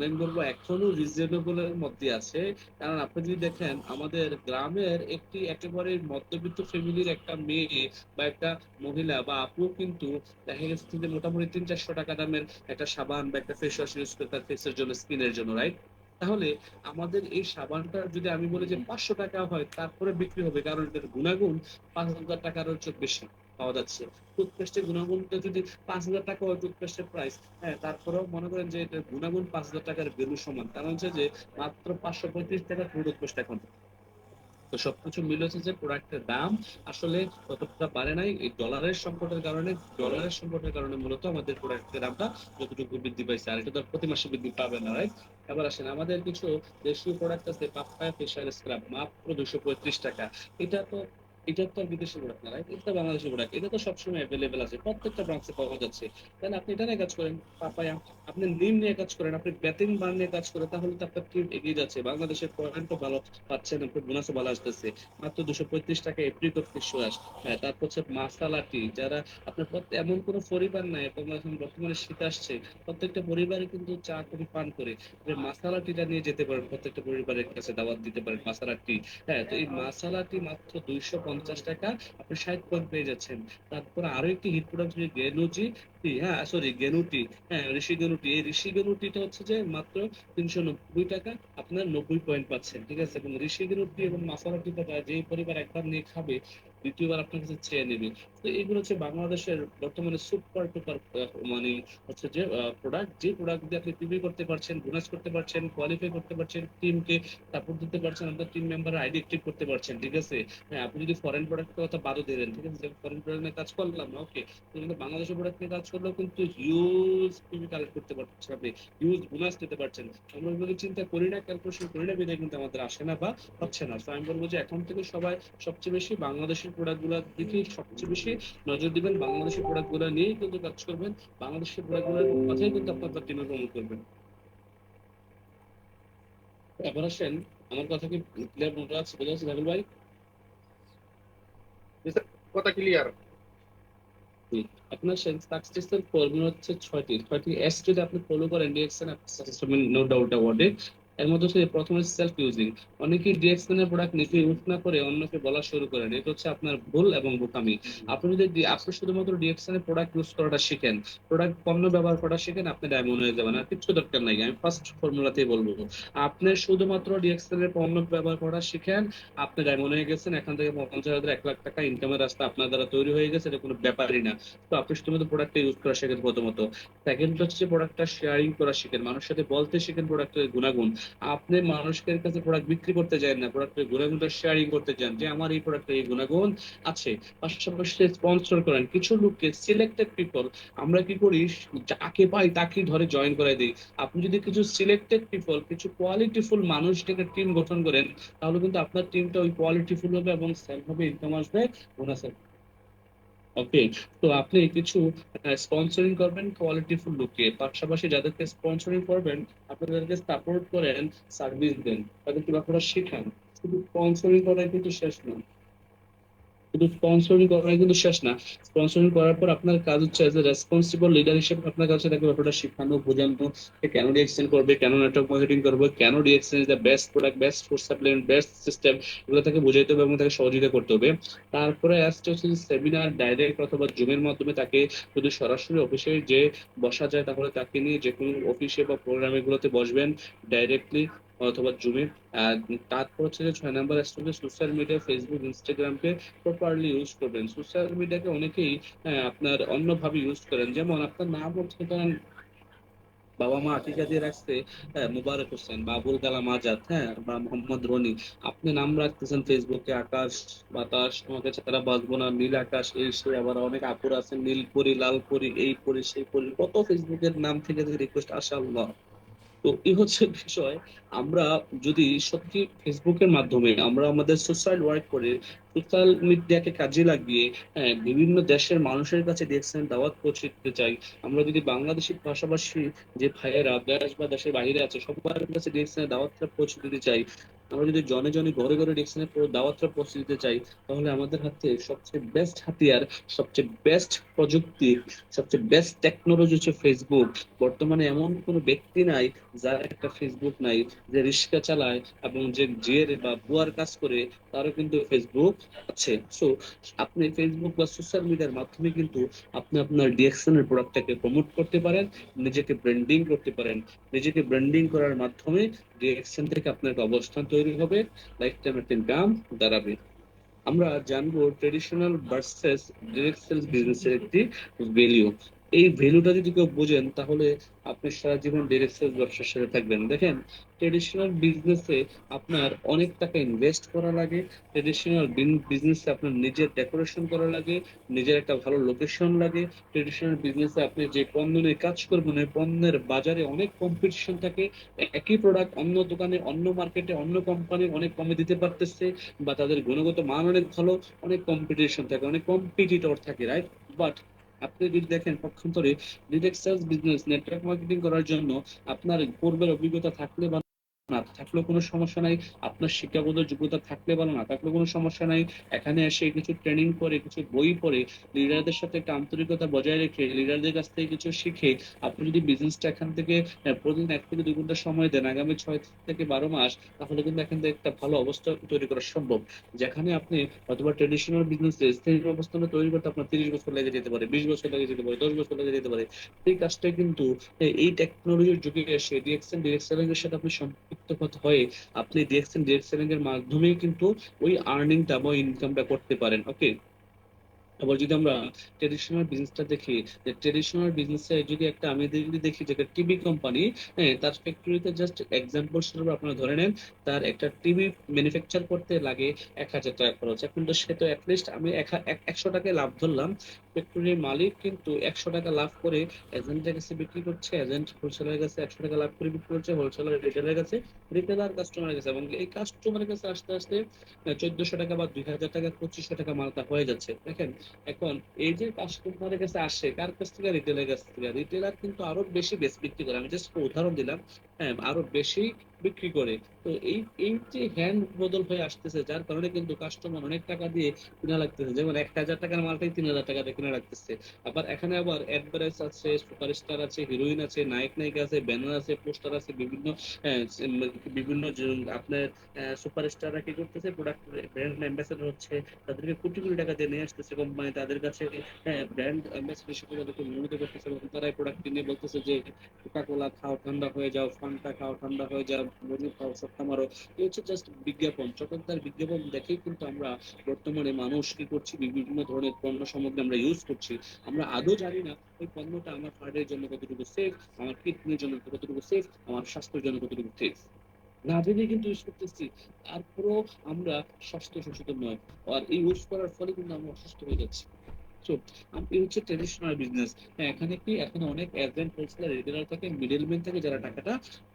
আমি বলবো এখনো রিজনেবল এর মধ্যে আছে। কারণ আপনি যদি দেখেন আমাদের গ্রামের একটি একেবারে মধ্যবিত্ত ফ্যামিলির একটা মেয়ে বা একটা মহিলা বা আপু কিন্তু দেখা গেছে যে মোটামুটি 300-400 টাকা দামের একটা সাবান বা একটা ফেস ওয়াশ ইউজ করে তার ফেসের জন্য, স্কিনের জন্য, রাইট? তাহলে আমাদের এই সাবানটা যদি আমি বলি যে 500 টাকা হয়, তারপরে বিক্রি হবে, কারণ এটার গুণাগুণ 5,000 টাকার চেয়ে বেশি পাওয়া যাচ্ছে। টুথপেস্টের গুণাগুণটা যদি 5,000 টাকা হয় টুথপেস্টের প্রাইস, হ্যাঁ, তারপরেও মনে করেন যে এটার গুণাগুণ 5,000 টাকার ভ্যালু সমান, কারণ হচ্ছে যে মাত্র 535 টাকা টুথপেস্ট এখন। তো সবকিছু মিলে হচ্ছে যে প্রোডাক্টের দাম আসলে ততটা বাড়ে নাই, এই ডলারের সংকটের কারণে। ডলারের সংকটের কারণে মূলত আমাদের প্রোডাক্টের দামটা যতটুকু বৃদ্ধি পাইছে, আর এটা তো আর প্রতি মাসে বৃদ্ধি পাবে না, রাইট? এবার আসেন আমাদের কিছু দেশীয় প্রোডাক্ট আছে, পাপায়া ফেশিয়াল স্ক্রাব মাত্র 235 টাকা। এটা তো এটা তো আর বিদেশি প্রোডাক্ট না, রাইট? এটা তো বাংলাদেশি প্রোডাক্ট, এটা তো সবসময় অ্যাভেলেবেল আছে, প্রত্যেকটা ব্রাঞ্চে পাওয়া যাচ্ছে। তাহলে আপনি এটা নিয়ে কাজ করেন, পাপায়া, আপনি নিম নিয়ে কাজ করেন, আপনি বেতিন বান নিয়ে কাজ করেন, তাহলে তো আপনার টিম এগিয়ে যাচ্ছে, বাংলাদেশের পয়েন্টও ভালো পাচ্ছেন, আপনার বোনাসও ভালো আসতেছে। মাত্র 235 টাকা এপ্রিকট ফিশ। হ্যাঁ, তারপর হচ্ছে মাসালা টি, যারা আপনার এমন কোনো পরিবার নাই, এবং এখন বর্তমানে শীত আসছে, প্রত্যেকটা পরিবারে কিন্তু চা কফি পান করে, যে মাসালা টিটা নিয়ে যেতে পারেন, প্রত্যেকটা পরিবারের কাছে দাওয়াত দিতে পারেন মাসালা টি। হ্যাঁ, তো এই মাসালাটি মাত্র 250 টাকা আপনি 60 পয়েন্ট পেয়ে যাচ্ছেন। তারপর আরো একটি হিট প্রোডাক্ট হচ্ছে গেনুজি টি, হ্যাঁ সরি গেনুটি, হ্যাঁ ঋষি গেনুটি। এই ঋষি গেনুটিটা হচ্ছে যে মাত্র 390 টাকা, আপনার 90 পয়েন্ট পাচ্ছেন, ঠিক আছে? এবং ঋষি গেনুটি এবং মাসালা টিটা যে পরিবার একবার নিয়ে খাবে, দ্বিতীয়বার আপনার কাছে চেয়ে নেবে। তো এগুলো হচ্ছে বাংলাদেশের বর্তমানে সুপার টুপার মানে হচ্ছে যে প্রোডাক্ট, যে প্রোডাক্ট দিয়ে আপনি পিভি করতে পারছেন, বোনাস করতে পারছেন, কোয়ালিফাই করতে পারছেন, টিমকে সাপোর্ট দিতে পারছেন, আপনার টিম মেম্বার আইডি অ্যাক্টিভ করতে পারছেন, ঠিক আছে? হ্যাঁ, আপনি যদি ফরেন প্রোডাক্টের কথা বাদও দিলেন, ঠিক আছে, ফরেন প্রোডাক্ট নিয়ে কাজ করলাম না, ওকে, কিন্তু বাংলাদেশের প্রোডাক্ট নিয়ে কাজ করলেও কিন্তু হিউজ পিভি কালেক্ট করতে পারছেন আপনি, হিউজ বোনাস দিতে পারছেন। আমরা ওইভাবে চিন্তা করি না, ক্যালকুলেশন করি না, বিধায় কিন্তু আমাদের আসে না বা হচ্ছে না। তো আমি বলবো যে এখন থেকে সবাই সবচেয়ে বেশি বাংলাদেশের প্রোডাক্ট গুলোর দিকে সবচেয়ে বেশি নজর দিবেন, বাংলাদেশের প্রোডাক্ট গুলো নিয়েই কিন্তু কাজ করবেন, বাংলাদেশের প্রোডাক্ট গুলোর কথাই কিন্তু আপনার টিমে প্রমোট করবেন। এবার আসেন, আমার কথা কি ক্লিয়ার বোঝা যাচ্ছে, রাহুল ভাই? জি স্যার, কথা ক্লিয়ার। জি। আপনার সাকসেসের ফর্মুলা হচ্ছে ছয়টি এস যদি আপনি ফলো করেন ডিএক্সএন, আপনি সাকসেস হবেন, নো ডাউট অ্যাবাউট ইট। এর মধ্যে হচ্ছে প্রথমে সেলফ ইউজিং। অনেকেই ডিএক্সএন এর প্রোডাক্ট নিজে ইউজ না করে অন্যকে বলা শুরু করেন, এটা হচ্ছে আপনার ভুল এবং বোকামি। আপনি যদি আপনি শুধুমাত্র ডিএক্সএন এর প্রোডাক্ট ইউজ করাটা শিখেন, প্রোডাক্ট পণ্য ব্যবহার করা শিখেন, আপনি ডায়মন্ড হয়ে যাবেন, আর কিছু দরকার নাই। আমি ফার্স্ট ফর্মুলাতেই বলবো, আপনি শুধুমাত্র ডিএক্সএন এর পণ্য ব্যবহার করা শিখেন, আপনি ডায়মন্ড হয়ে গেছেন। এখান থেকে 50,000 1 লাখ টাকা ইনকামের রাস্তা আপনার দ্বারা তৈরি হয়ে গেছে, এটা কোনো ব্যাপারই না। তো আপনি শুধুমাত্র প্রোডাক্টটা ইউজ করা শেখেন প্রথমত। সেকেন্ড হচ্ছে প্রোডাক্টটা শেয়ারিং করা শিখেন, মানুষের সাথে বলতে শিখেন প্রোডাক্টের গুণাগুণ। আপনি মানুষের কাছে প্রোডাক্ট বিক্রি করতে চান না, প্রোডাক্টের গুণাগুণটা শেয়ারিং করতে চান, যে আমার এই প্রোডাক্টের এই গুণাগুণ আছে। পাশাপাশি স্পন্সর করেন কিছু লোককে, সিলেক্টেড পিপল। আমরা কি করি, যাকে পাই তাকে ধরে জয়েন করে দিই। আপনি যদি কিছু সিলেক্টেড পিপল, কিছু কোয়ালিটিফুল মানুষকে টিম গঠন করেন, তাহলে কিন্তু আপনার টিমটা ওই কোয়ালিটিফুল হবে এবং সেল হবে, ইনকাম আসবে, বোনাস। ওকে, তো আপনি কিছু স্পন্সরিং করবেন কোয়ালিটিফুল লোককে, পাশাপাশি যাদেরকে স্পন্সরিং করবেন আপনাদেরকে সাপোর্ট করেন, সার্ভিস দেন, তাদেরকে ব্যাপারটা শেখান। শুধু স্পন্সরিং করাই কিন্তু শেষ না, শুধু স্পন্সরিং করাই কিন্তু শেষ না। স্পন্সরিং করার পর আপনার কাজ হচ্ছে এজ এ রেসপন্সিবল লিডার হিসেবে আপনার কাছে তাকে ব্যাপারটা শেখানো, বোঝানো, যে কেন ডিএক্সচেঞ্জ করবে, কেন নেটওয়ার্ক মার্কেটিং করবে, কেন ডিএক্সচেঞ্জ the best product, best food supplement, best system, এগুলো তাকে বোঝাইতে হবে এবং তাকে সহযোগিতা করতে হবে। তারপরে আসছে হচ্ছে সেমিনার, ডাইরেক্ট অথবা জুমের মাধ্যমে তাকে যদি সরাসরি অফিসে যে বসা যায়, তাহলে তাকে নিয়ে যে কোনো অফিসে বা প্রোগ্রামে গুলোতে বসবেন ডাইরেক্টলি অথবা জুমে। আর তারপর হচ্ছে যে 6 নাম্বার আসছে সোশ্যাল মিডিয়া, ফেসবুক, ইনস্টাগ্রামকে প্রপারলি ইউজ করবেন। সোশ্যাল মিডিয়াকে অনেকেই আপনার অন্যভাবে ইউজ করেন, যেমন আপনার নাম হচ্ছে ধরেন বাবা মা আকিকা দিয়ে রাখছে মুবারক হোসেন, বাবুল কালাম আজাদ, হ্যাঁ, বা মোহাম্মদ রনি। আপনি নাম রাখতেছেন ফেসবুকে আকাশ বাতাস, তোমাকে ছাড়া বাঁচবো না, নীল আকাশ, এই সেই, আবার অনেক আপুর আছেন নীলপরি, লালপরি, এই পরি সেই পরি, কত ফেসবুকের নাম থেকে রিকোয়েস্ট আসা, আল্লাহ। তো এই হচ্ছে বিষয়। আমরা যদি সত্যি ফেসবুকের মাধ্যমে আমরা আমাদের সোশ্যাল ওয়ার্ক করে, সোশ্যাল মিডিয়াকে কাজে লাগিয়ে বিভিন্ন দেশের মানুষের কাছে ডিএক্সএন দাওয়াত পৌঁছে দিতে চাই, আমরা যদি বাংলাদেশের পাশাপাশি যে ভাইয়েরা দেশ বা দেশের বাইরে আছে সবার কাছে ডিএক্সএন দাওয়াতটা পৌঁছে দিতে চাই, আমরা যদি জনে জনে ঘরে ঘরে ডিএক্সএন দাওয়াতটা পৌঁছে দিতে চাই, তাহলে আমাদের হাতে সবচেয়ে বেস্ট হাতিয়ার, সবচেয়ে বেস্ট প্রযুক্তি, সবচেয়ে বেস্ট টেকনোলজি হচ্ছে ফেসবুক। বর্তমানে এমন কোনো ব্যক্তি নাই যার একটা ফেসবুক নাই, যে রিক্সা চালায় এবং যে জের বা বুয়ার কাজ করে, তারও কিন্তু ফেসবুক আছে। সো আপনি ফেসবুক বা সোশ্যাল মিডিয়ার মাধ্যমে কিন্তু আপনি আপনার ডিএক্সএন এর প্রোডাক্টটাকে প্রমোট করতে পারেন, নিজেকে ব্র্যান্ডিং করতে পারেন। নিজেকে ব্র্যান্ডিং করার মাধ্যমে ডিএক্সএন থেকে আপনার একটা অবস্থান তৈরি হবে, লাইফ টাইম একটা ইনকাম দাঁড়াবে। আমরা জানবো ট্রেডিশনাল ভার্সেস ডিরেক্ট সেলস বিজনেসের একটি ভ্যালিউ। এই ভ্যালুটা যদি কেউ বোঝেন তাহলে আপনি সারা জীবন ডিরেক্ট সেলস ব্যবসার সাথে থাকবেন। দেখেন, ট্রেডিশনাল বিজনেসে আপনার অনেক টাকা ইনভেস্ট করা লাগে। ট্রেডিশনাল বিজনেসে আপনার নিজের ডেকোরেশন করা লাগে, নিজের একটা ভালো লোকেশন লাগে। ট্রেডিশনাল বিজনেসে আপনি যে পণ্য নিয়ে কাজ করবেন ওই পণ্যের বাজারে অনেক কম্পিটিশন থাকে। একই প্রোডাক্ট অন্য দোকানে, অন্য মার্কেটে, অন্য কোম্পানি অনেক কমে দিতে পারতেছে, বা তাদের গুণগত মান অনেক ভালো। অনেক কম্পিটিশন থাকে, অনেক কম্পিটিটর থাকে, রাইট? বাট আপনি যদি দেখেন পক্ষান্তরে direct sales business, network marketing করার জন্য আপনার পূর্বের অভিজ্ঞতা থাকলে বা না থাকলেও কোনো সমস্যা নাই, আপনার শিক্ষাগত যোগ্যতা থাকলে ভালো, না থাকলেও কোনো সমস্যা নাই। এখানে এসে কিছু ট্রেনিং করে, কিছু বই পড়ে, লিডারদের সাথে একটা আন্তরিকতা বজায় রেখে, লিডারদের কাছ থেকে কিছু শিখে আপনি যদি বিজনেসটা এখান থেকে প্রতিদিন 1 থেকে 2 ঘন্টা সময় দেন আগামী 6 থেকে 12 মাস, তাহলে কিন্তু এখান থেকে একটা ভালো অবস্থা তৈরি করা সম্ভব। যেখানে আপনি অথবা ট্রেডিশনাল বিজনেস স্থির অবস্থানে তৈরি করতে আপনার 30 বছর লেগে যেতে পারে, 20 বছর লেগে যেতে পারে, 10 বছর লেগে যেতে পারে। এই কাজটা কিন্তু এই টেকনোলজির যুগে এসে ডিএক্সএন ডিরেক্ট সেলিং এর সাথে আপনি সম্পৃক্ত হতে হয়ে আপনি ডিএক্সএন ডিরেক্ট সেলিং এর মাধ্যমে কিন্তু ওই আর্নিংটা বা ইনকামটা করতে পারেন। ওকে, আবার যদি আমরা ট্রেডিশনাল বিজনেসটা দেখি, যে ট্রেডিশনাল বিজনেসে যদি একটা আমি যদি দেখি যে একটা টিভি কোম্পানি, হ্যাঁ, তার ফ্যাক্টরিতে জাস্ট এক্সাম্পল স্বরূপ আপনারা ধরে নেন, তার একটা টিভি ম্যানুফ্যাকচার করতে লাগে 1,000 টাকা খরচ। এখন তো সে তো অ্যাটলিস্ট আমি 100 টাকায় লাভ ধরলাম, ফ্যাক্টরির মালিক কিন্তু 100 টাকা লাভ করে এজেন্টের কাছে বিক্রি করছে, এজেন্ট হোলসেলারের কাছে 100 টাকা লাভ করে বিক্রি করছে, হোলসেলার রিটেলারের কাছে, রিটেলার কাস্টমারের কাছে, এবং এই কাস্টমারের কাছে আস্তে আস্তে 1,400 টাকা বা 2,000 টাকা, 2,500 টাকা মালটা হয়ে যাচ্ছে। দেখেন, এখন এই যে কাস্টমারের কাছে আসে কার কাছ থেকে? রিটেলের কাছ থেকে। রিটেলার কিন্তু আরো বেশি বেশ বিক্রি করে, আমি জাস্ট উদাহরণ দিলাম। হ্যাঁ, আরো বেশি বিক্রি করে। তো এই এই যে হ্যান্ড বদল হয়ে আসতেছে, যার কারণে কিন্তু কাস্টমার অনেক টাকা দিয়ে কিনা লাগতেছে, যেমন 1,000 টাকার মালটাই 3,000 টাকা দিয়ে কিনা লাগতেছে। আবার এখানে আবার অ্যাডভার্টাইজ আছে, সুপারস্টার আছে, হিরোইন আছে, নায়ক নায়িকা আছে, ব্যানার আছে, পোস্টার আছে, বিভিন্ন বিভিন্ন আপনার সুপারস্টাররা কি করতেছে, প্রোডাক্ট ব্র্যান্ড অ্যাম্বাসেডর হচ্ছে, তাদেরকে কোটি কোটি টাকা দিয়ে নিয়ে আসতেছে কোম্পানি তাদের কাছে। হ্যাঁ, ব্র্যান্ড অ্যাম্বাসেডর হিসেবে তাদেরকে মনোনীত করতেছে, এবং তারাই প্রোডাক্ট কিনে বলতেছে যে কোকা কোলা খাও ঠান্ডা হয়ে যাও, ফান্টা খাও ঠান্ডা হয়ে যাও, মধু খাও সত্তা মারো। এই হচ্ছে জাস্ট বিজ্ঞাপন, চটকদার বিজ্ঞাপন দেখেই কিন্তু আমরা বর্তমানে মানুষ কি করছি, বিভিন্ন ধরনের পণ্য সামগ্রী আমরা ইউজ করছি। আমরা আদৌ জানি না ওই পণ্যটা আমার হার্টের জন্য কতটুকু সেফ, আমার কিডনির জন্য কতটুকু সেফ, আমার স্বাস্থ্যের জন্য কতটুকু সেফ। না জেনে কিন্তু ইউজ করতেছি, তারপরেও আমরা স্বাস্থ্য সচেতন নয়, আর এই ইউজ করার ফলে কিন্তু আমরা অসুস্থ হয়ে যাচ্ছি। তো এই হচ্ছে ট্রেডিশনাল বিজনেস। এখানে কি, এখানে অনেক এজেন্ট, হোলসেলার, রিটেলার থাকে, মিডলম্যান থাকে, যারা টাকাটা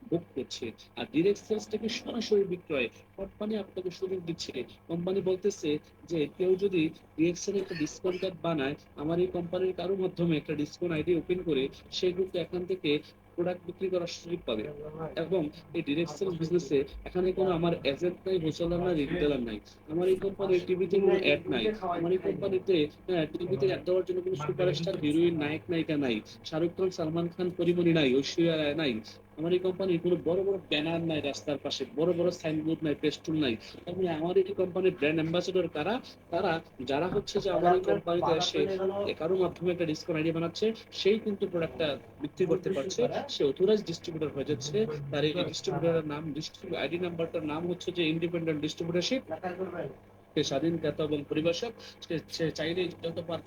বুক করছে। আর ডিরেক্ট সেলস থেকে সরাসরি বিক্রয়, কোম্পানি আপনাকে সুযোগ দিচ্ছে। কোম্পানি বলতেছে যে কেউ যদি ডিরেক্ট সেল একটা ডিসকাউন্ট কার্ড বানায়, আমার এই কোম্পানির কারো মাধ্যমে একটা ডিসকাউন্ট আইডি ওপেন করে, সে কিন্তু এখান থেকে প্রোডাক্ট বিক্রি করার সুযোগ পাবে। এবং এই ডিরেক্ট সেল বিজনেসে এখানে কোনো আমার এজেন্ট নাই, হোলসেলার নাই, রিটেলার নাই। আমার এই কোম্পানির টিভিতে কোনো অ্যাড নাই। আমার এই কোম্পানিতে টিভিতে অ্যাড দেওয়ার জন্য কোনো সুপারস্টার, হিরোইন, নায়ক নায়িকা নাই। শাহরুখ খান, সালমান খান, পরিমণি নাই, ঐশ্বরিয়া রায় নাই। আমার এই কোম্পানির কোনো বড় বড় ব্যানার নাই, রাস্তার পাশে বড় বড় সাইনবোর্ড নাই, পেস্টুল নাই। তার মানে আমার এই কোম্পানির ব্র্যান্ড অ্যাম্বাসেডর কারা? তারা যারা হচ্ছে যে আমার এই কোম্পানিতে এসে কারো মাধ্যমে একটা ডিসকাউন্ট আইডি বানাচ্ছে, সেই কিন্তু প্রোডাক্টটা বিক্রি করতে পারছে, সে অথরাইজ ডিস্ট্রিবিউটর হয়ে যাচ্ছে। তার এই ডিস্ট্রিবিউটরের নাম, ডিস্ট্রিবিউটর আইডি নাম্বারটার নাম হচ্ছে যে ইন্ডিপেন্ডেন্ট ডিস্ট্রিবিউটরশিপ। সে স্বাধীনতা এবং পরিবেশক। সে চাইলে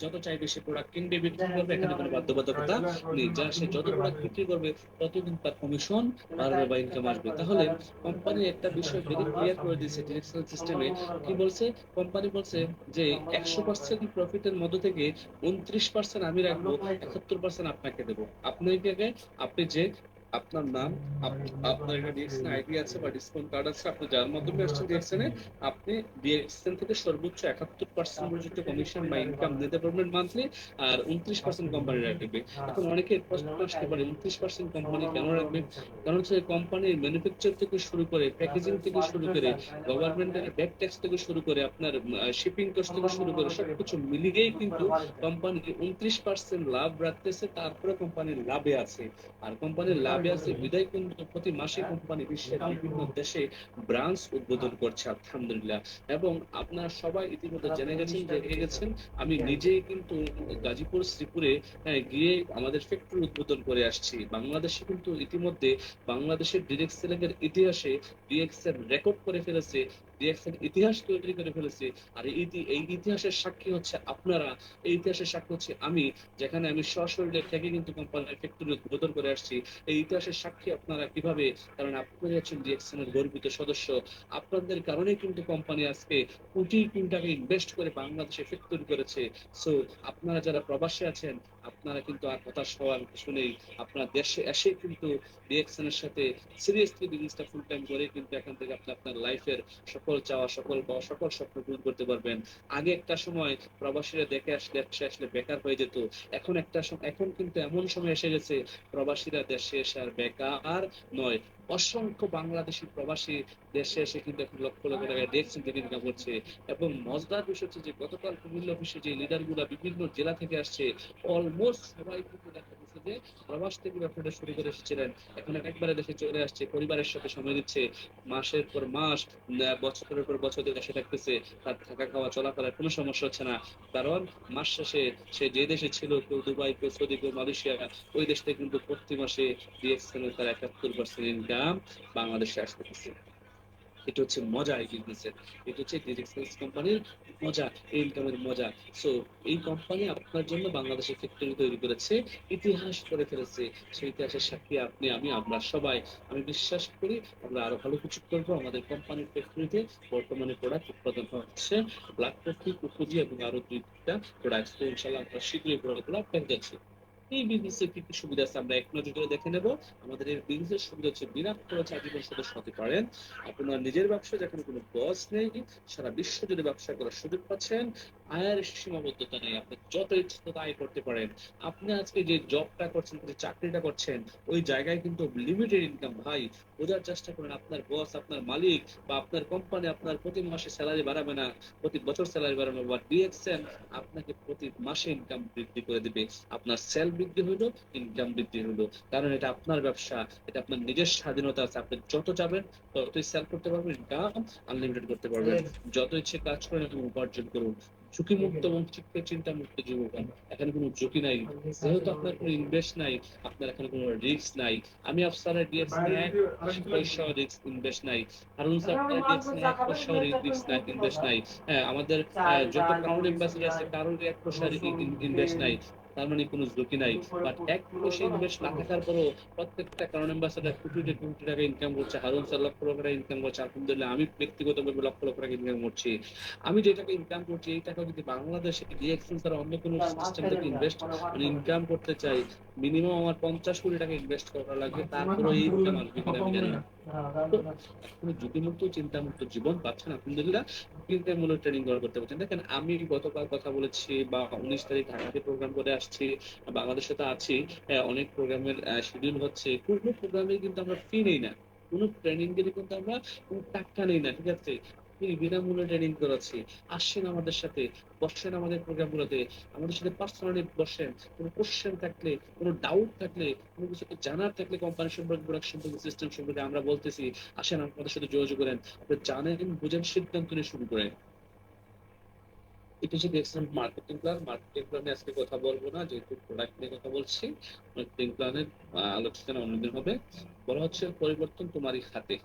যত চাইবে সে প্রোডাক্ট কিনবে, বিক্রি করবে, এখানে কোনো বাধ্যবাধকতা নেই। যা সে যত প্রোডাক্ট বিক্রি করবে তত কিন্তু তার কমিশন বাড়বে বা ইনকাম আসবে। তাহলে কোম্পানি একটা বিষয় ভেরি ক্লিয়ার করে দিয়েছে ডিরেকশনাল সিস্টেমে। কি বলছে? কোম্পানি বলছে যে 100% প্রফিটের মধ্য থেকে 29% আমি রাখবো, 71% আপনাকে দেবো। আপনাকে, আপনি যে আপনার নাম, আপনার একটা ডিএক্সএন আইডি আছে বা ডিসকাউন্ট কার্ড আছে, আপনি যার মাধ্যমে আসছেন ডিএক্সএন, আপনি ডিএক্সএন থেকে সর্বোচ্চ 71% পর্যন্ত কমিশন বা ইনকাম নিতে পারবেন মান্থলি, আর 29% কোম্পানি রাখবে। এখন অনেকে প্রশ্ন আসতে পারে 29% কোম্পানি কেন রাখবে? কারণ হচ্ছে কোম্পানির ম্যানুফ্যাকচার থেকে শুরু করে, প্যাকেজিং থেকে শুরু করে, গভর্নমেন্টের ব্যাক ট্যাক্স থেকে শুরু করে, আপনার শিপিং কস্ট থেকে শুরু করে সবকিছু মিলিয়েই কিন্তু কোম্পানি 29% লাভ রাখতেছে, তারপরে কোম্পানির লাভে আছে। আর কোম্পানির লাভে আছে বিদায় কিন্তু প্রতি মাসে কোম্পানি বিশ্বের বিভিন্ন দেশে ব্রাঞ্চ উদ্বোধন করছে, আলহামদুলিল্লাহ। এবং আপনারা সবাই ইতিমধ্যে জেনে গেছেন, দেখে গেছেন, আমি নিজেই কিন্তু গাজীপুর, শ্রীপুরে গিয়ে আমাদের ফ্যাক্টরি উদ্বোধন করে আসছি। বাংলাদেশে কিন্তু ইতিমধ্যে বাংলাদেশের ডিরেক্ট সেলিং এর ইতিহাসে ডিএক্সএল রেকর্ড করে ফেলেছে। ডিএক্সএন ইতিহাস তৈরি করে ফেলেছে। আর এই ইতিহাসের সাক্ষী হচ্ছে আপনারা, এই ইতিহাসের সাক্ষী হচ্ছে আমি, যেখানে আমি সশরীরে থেকে কিন্তু কোম্পানির ফ্যাক্টরি উদ্বোধন করে আসছি। এই ইতিহাসের সাক্ষী আপনারা কিভাবে, কারণ আপনারা হচ্ছেন ডিএক্সএন এর গর্বিত সদস্য। আপনাদের কারণেই কিন্তু কোম্পানি আজকে কোটি কোটি টাকা ইনভেস্ট করে বাংলাদেশে ফ্যাক্টরি করেছে। সো আপনারা যারা প্রবাসে আছেন, আপনারা কিন্তু আর হতাশ হওয়ার কিছু নেই। আপনার দেশে এসে কিন্তু ডিএক্সএন এর সাথে সিরিয়াসলি বিজনেসটা ফুল টাইম করে কিন্তু এখান থেকে আপনি আপনার লাইফের সকল চাওয়া, সকল পাওয়া, সকল স্বপ্ন পূরণ করতে পারবেন। আগে একটা সময় প্রবাসীরা দেখে আসলে দেশে আসলে বেকার হয়ে যেত। এখন কিন্তু এমন সময় এসে গেছে প্রবাসীরা দেশে এসে আর বেকার নয়। অসংখ্য বাংলাদেশি প্রবাসী দেশে এসে কিন্তু এখন লক্ষ লক্ষ টাকা ডিএক্সএন থেকে ইনকাম করছে। এবং মজার বিষয় হচ্ছে যে গতকাল কুমিল্লা অফিসে যে লিডার গুলা বিভিন্ন জেলা থেকে আসছে, অলমোস্ট সবাই কিন্তু দেখা গেছে যে প্রবাস থেকে ব্যবসাটা শুরু করে এসেছিলেন, এখন একবারে দেশে চলে আসছে, পরিবারের সাথে সময় দিচ্ছে, মাসের পর মাস, বছরের পর বছর দেশে থাকতেছে। তার থাকা খাওয়া চলাফেরার কোনো সমস্যা হচ্ছে না, কারণ মাস শেষে সে যে দেশে ছিল, কেউ দুবাই, কেউ সৌদি, কেউ মালয়েশিয়া, ওই দেশ থেকে কিন্তু প্রতি মাসে ডিএক্সএল তার 71% ইনকাম বাংলাদেশে আসতেছে। এটা হচ্ছে মজা এই বিজনেসের, এটা হচ্ছে ডিরেক্ট কোম্পানির মজা, ইনকামের মজা। সো এই কোম্পানি আপনার জন্য বাংলাদেশের ফ্যাক্টরি তৈরি করেছে, ইতিহাস করে ফেলেছে। সেই ইতিহাসের সাক্ষী আপনি, আমি, আমরা সবাই। আমি বিশ্বাস করি আমরা আরো ভালো কিছু করবো। আমাদের কোম্পানির ফ্যাক্টরিতে বর্তমানে প্রোডাক্ট উৎপাদন হচ্ছে ব্ল্যাক কফি, কুকুজি এবং আরো 2টা প্রোডাক্ট। তো ইনশাল্লাহ আমরা শীঘ্রই প্রোডাক্টগুলো পেয়ে যাচ্ছি। এই বিজনেসের কি কি সুবিধা আছে আমরা এক নজরে দেখে নেব। আমাদের এই বিজনেসের সুবিধা হচ্ছে বিনা খরচে আজীবন সদস্য হতে পারেন। আপনার নিজের ব্যবসা, যেখানে কোনো বস নেই, সারা বিশ্ব জুড়ে ব্যবসা করার সুযোগ পাচ্ছেন। আয়ের সীমাবদ্ধতা নেই, আপনি যত ইচ্ছে তত আয় করতে পারেন। আপনি আজকে যে জবটা করছেন, যে চাকরিটা করছেন, ওই জায়গায় কিন্তু লিমিটেড ইনকাম ভাই। বোঝার চেষ্টা করেন, আপনার বস, আপনার মালিক বা আপনার কোম্পানি আপনার প্রতি মাসে স্যালারি বাড়াবে না, প্রতি বছর স্যালারি বাড়াবে না। ডিএক্সএন আপনাকে প্রতি মাসে ইনকাম বৃদ্ধি করে দিবে। আপনার সেল বৃদ্ধি হলো, ইনকাম বৃদ্ধি হলো, কারণ এটা আপনার ব্যবসা, এটা আপনার নিজের স্বাধীনতা আছে। আপনি যত যাবেন ততই সেল করতে পারবেন, ইনকাম আনলিমিটেড করতে পারবেন। যত ইচ্ছে কাজ করেন এবং উপার্জন করুন। ঝুঁকি মুক্ত এবং চিন্তা মুক্ত জীবন, এখানে কোনো ঝুঁকি নাই, যেহেতু আপনার কোনো ইনভেস্ট নাই, আপনার এখানে কোনো রিস্ক নাই। আমি আফসারের ডিএক্স নিয়ে 1 পয়সা রিস্ক ইনভেস্ট নাই, হারুন স্যার ডিএক্স নিয়ে 1 পয়সা রিস্ক নাই, ইনভেস্ট নাই। হ্যাঁ, আমাদের যত কারণ এম্বাসিডার আছে কারোর 1 পয়সা ইনভেস্ট নাই, তার মানে কোনো ঝুঁকি নাই। বাট 1 পয়সা ইনভেস্ট না থাকার পরও প্রত্যেকটা কারণ এম্বাসেডার কোটি কোটি টাকা ইনকাম করছে, হারুন স্যার লক্ষ লক্ষ টাকা ইনকাম করছে, আলহামদুলিল্লাহ আমি ব্যক্তিগতভাবে লক্ষ লক্ষ টাকা ইনকাম করছি। আমি যে টাকা ইনকাম করছি এই টাকা যদি বাংলাদেশে ডিএক্সএল ছাড়া অন্য কোনো সিস্টেম থেকে ইনভেস্ট মানে ইনকাম করতে চাই, মিনিমাম আমার 50 কোটি টাকা ইনভেস্ট করা লাগবে, তারপরে এই ইনকাম আসবে কিনা আমি জানি না। তো আপনি ঝুঁকিমুক্ত চিন্তামুক্ত জীবন পাচ্ছেন আলহামদুলিল্লাহ, মূল্য ট্রেনিং করতে পারছেন। দেখেন আমি গতকাল কথা বলেছি বা 19 তারিখ ঢাকাতে প্রোগ্রাম করে আসছি, বাংলাদেশে তো আছি। অনেক প্রোগ্রামের শিডিউল হচ্ছে, কোনো প্রোগ্রামে কিন্তু আমরা ফি নেই না, কোনো ট্রেনিং দিলে কিন্তু আমরা কোনো টাকা নেই না, ঠিক আছে? বিনামূল্যে ট্রেনিং করাচ্ছি, আসেন আমাদের সাথে, বসেন আমাদের প্রোগ্রামগুলোতে, আমাদের সাথে পার্সোনালি বসেন। কোনো কোশ্চেন থাকলে, কোনো ডাউট থাকলে, কোনো কিছু জানার থাকলে কোম্পানি সম্পর্কে, প্রোডাক্ট সম্পর্কে, সিস্টেম সম্পর্কে আমরা বলতেছি, আসেন আমাদের সাথে যোগাযোগ করেন। আপনি জানেন, বুঝেন, সিদ্ধান্ত নিয়ে শুরু করেন। এটা হচ্ছে দেখছিলাম মার্কেটিং প্ল্যান। মার্কেটিং প্ল্যানে আজকে কথা বলবো না, যেহেতু প্রোডাক্ট নিয়ে কথা বলছি। মার্কেটিং প্ল্যানের আলোচনা অন্যদিন হবে। বলা হচ্ছে পরিবর্তন তোমারই হাতে।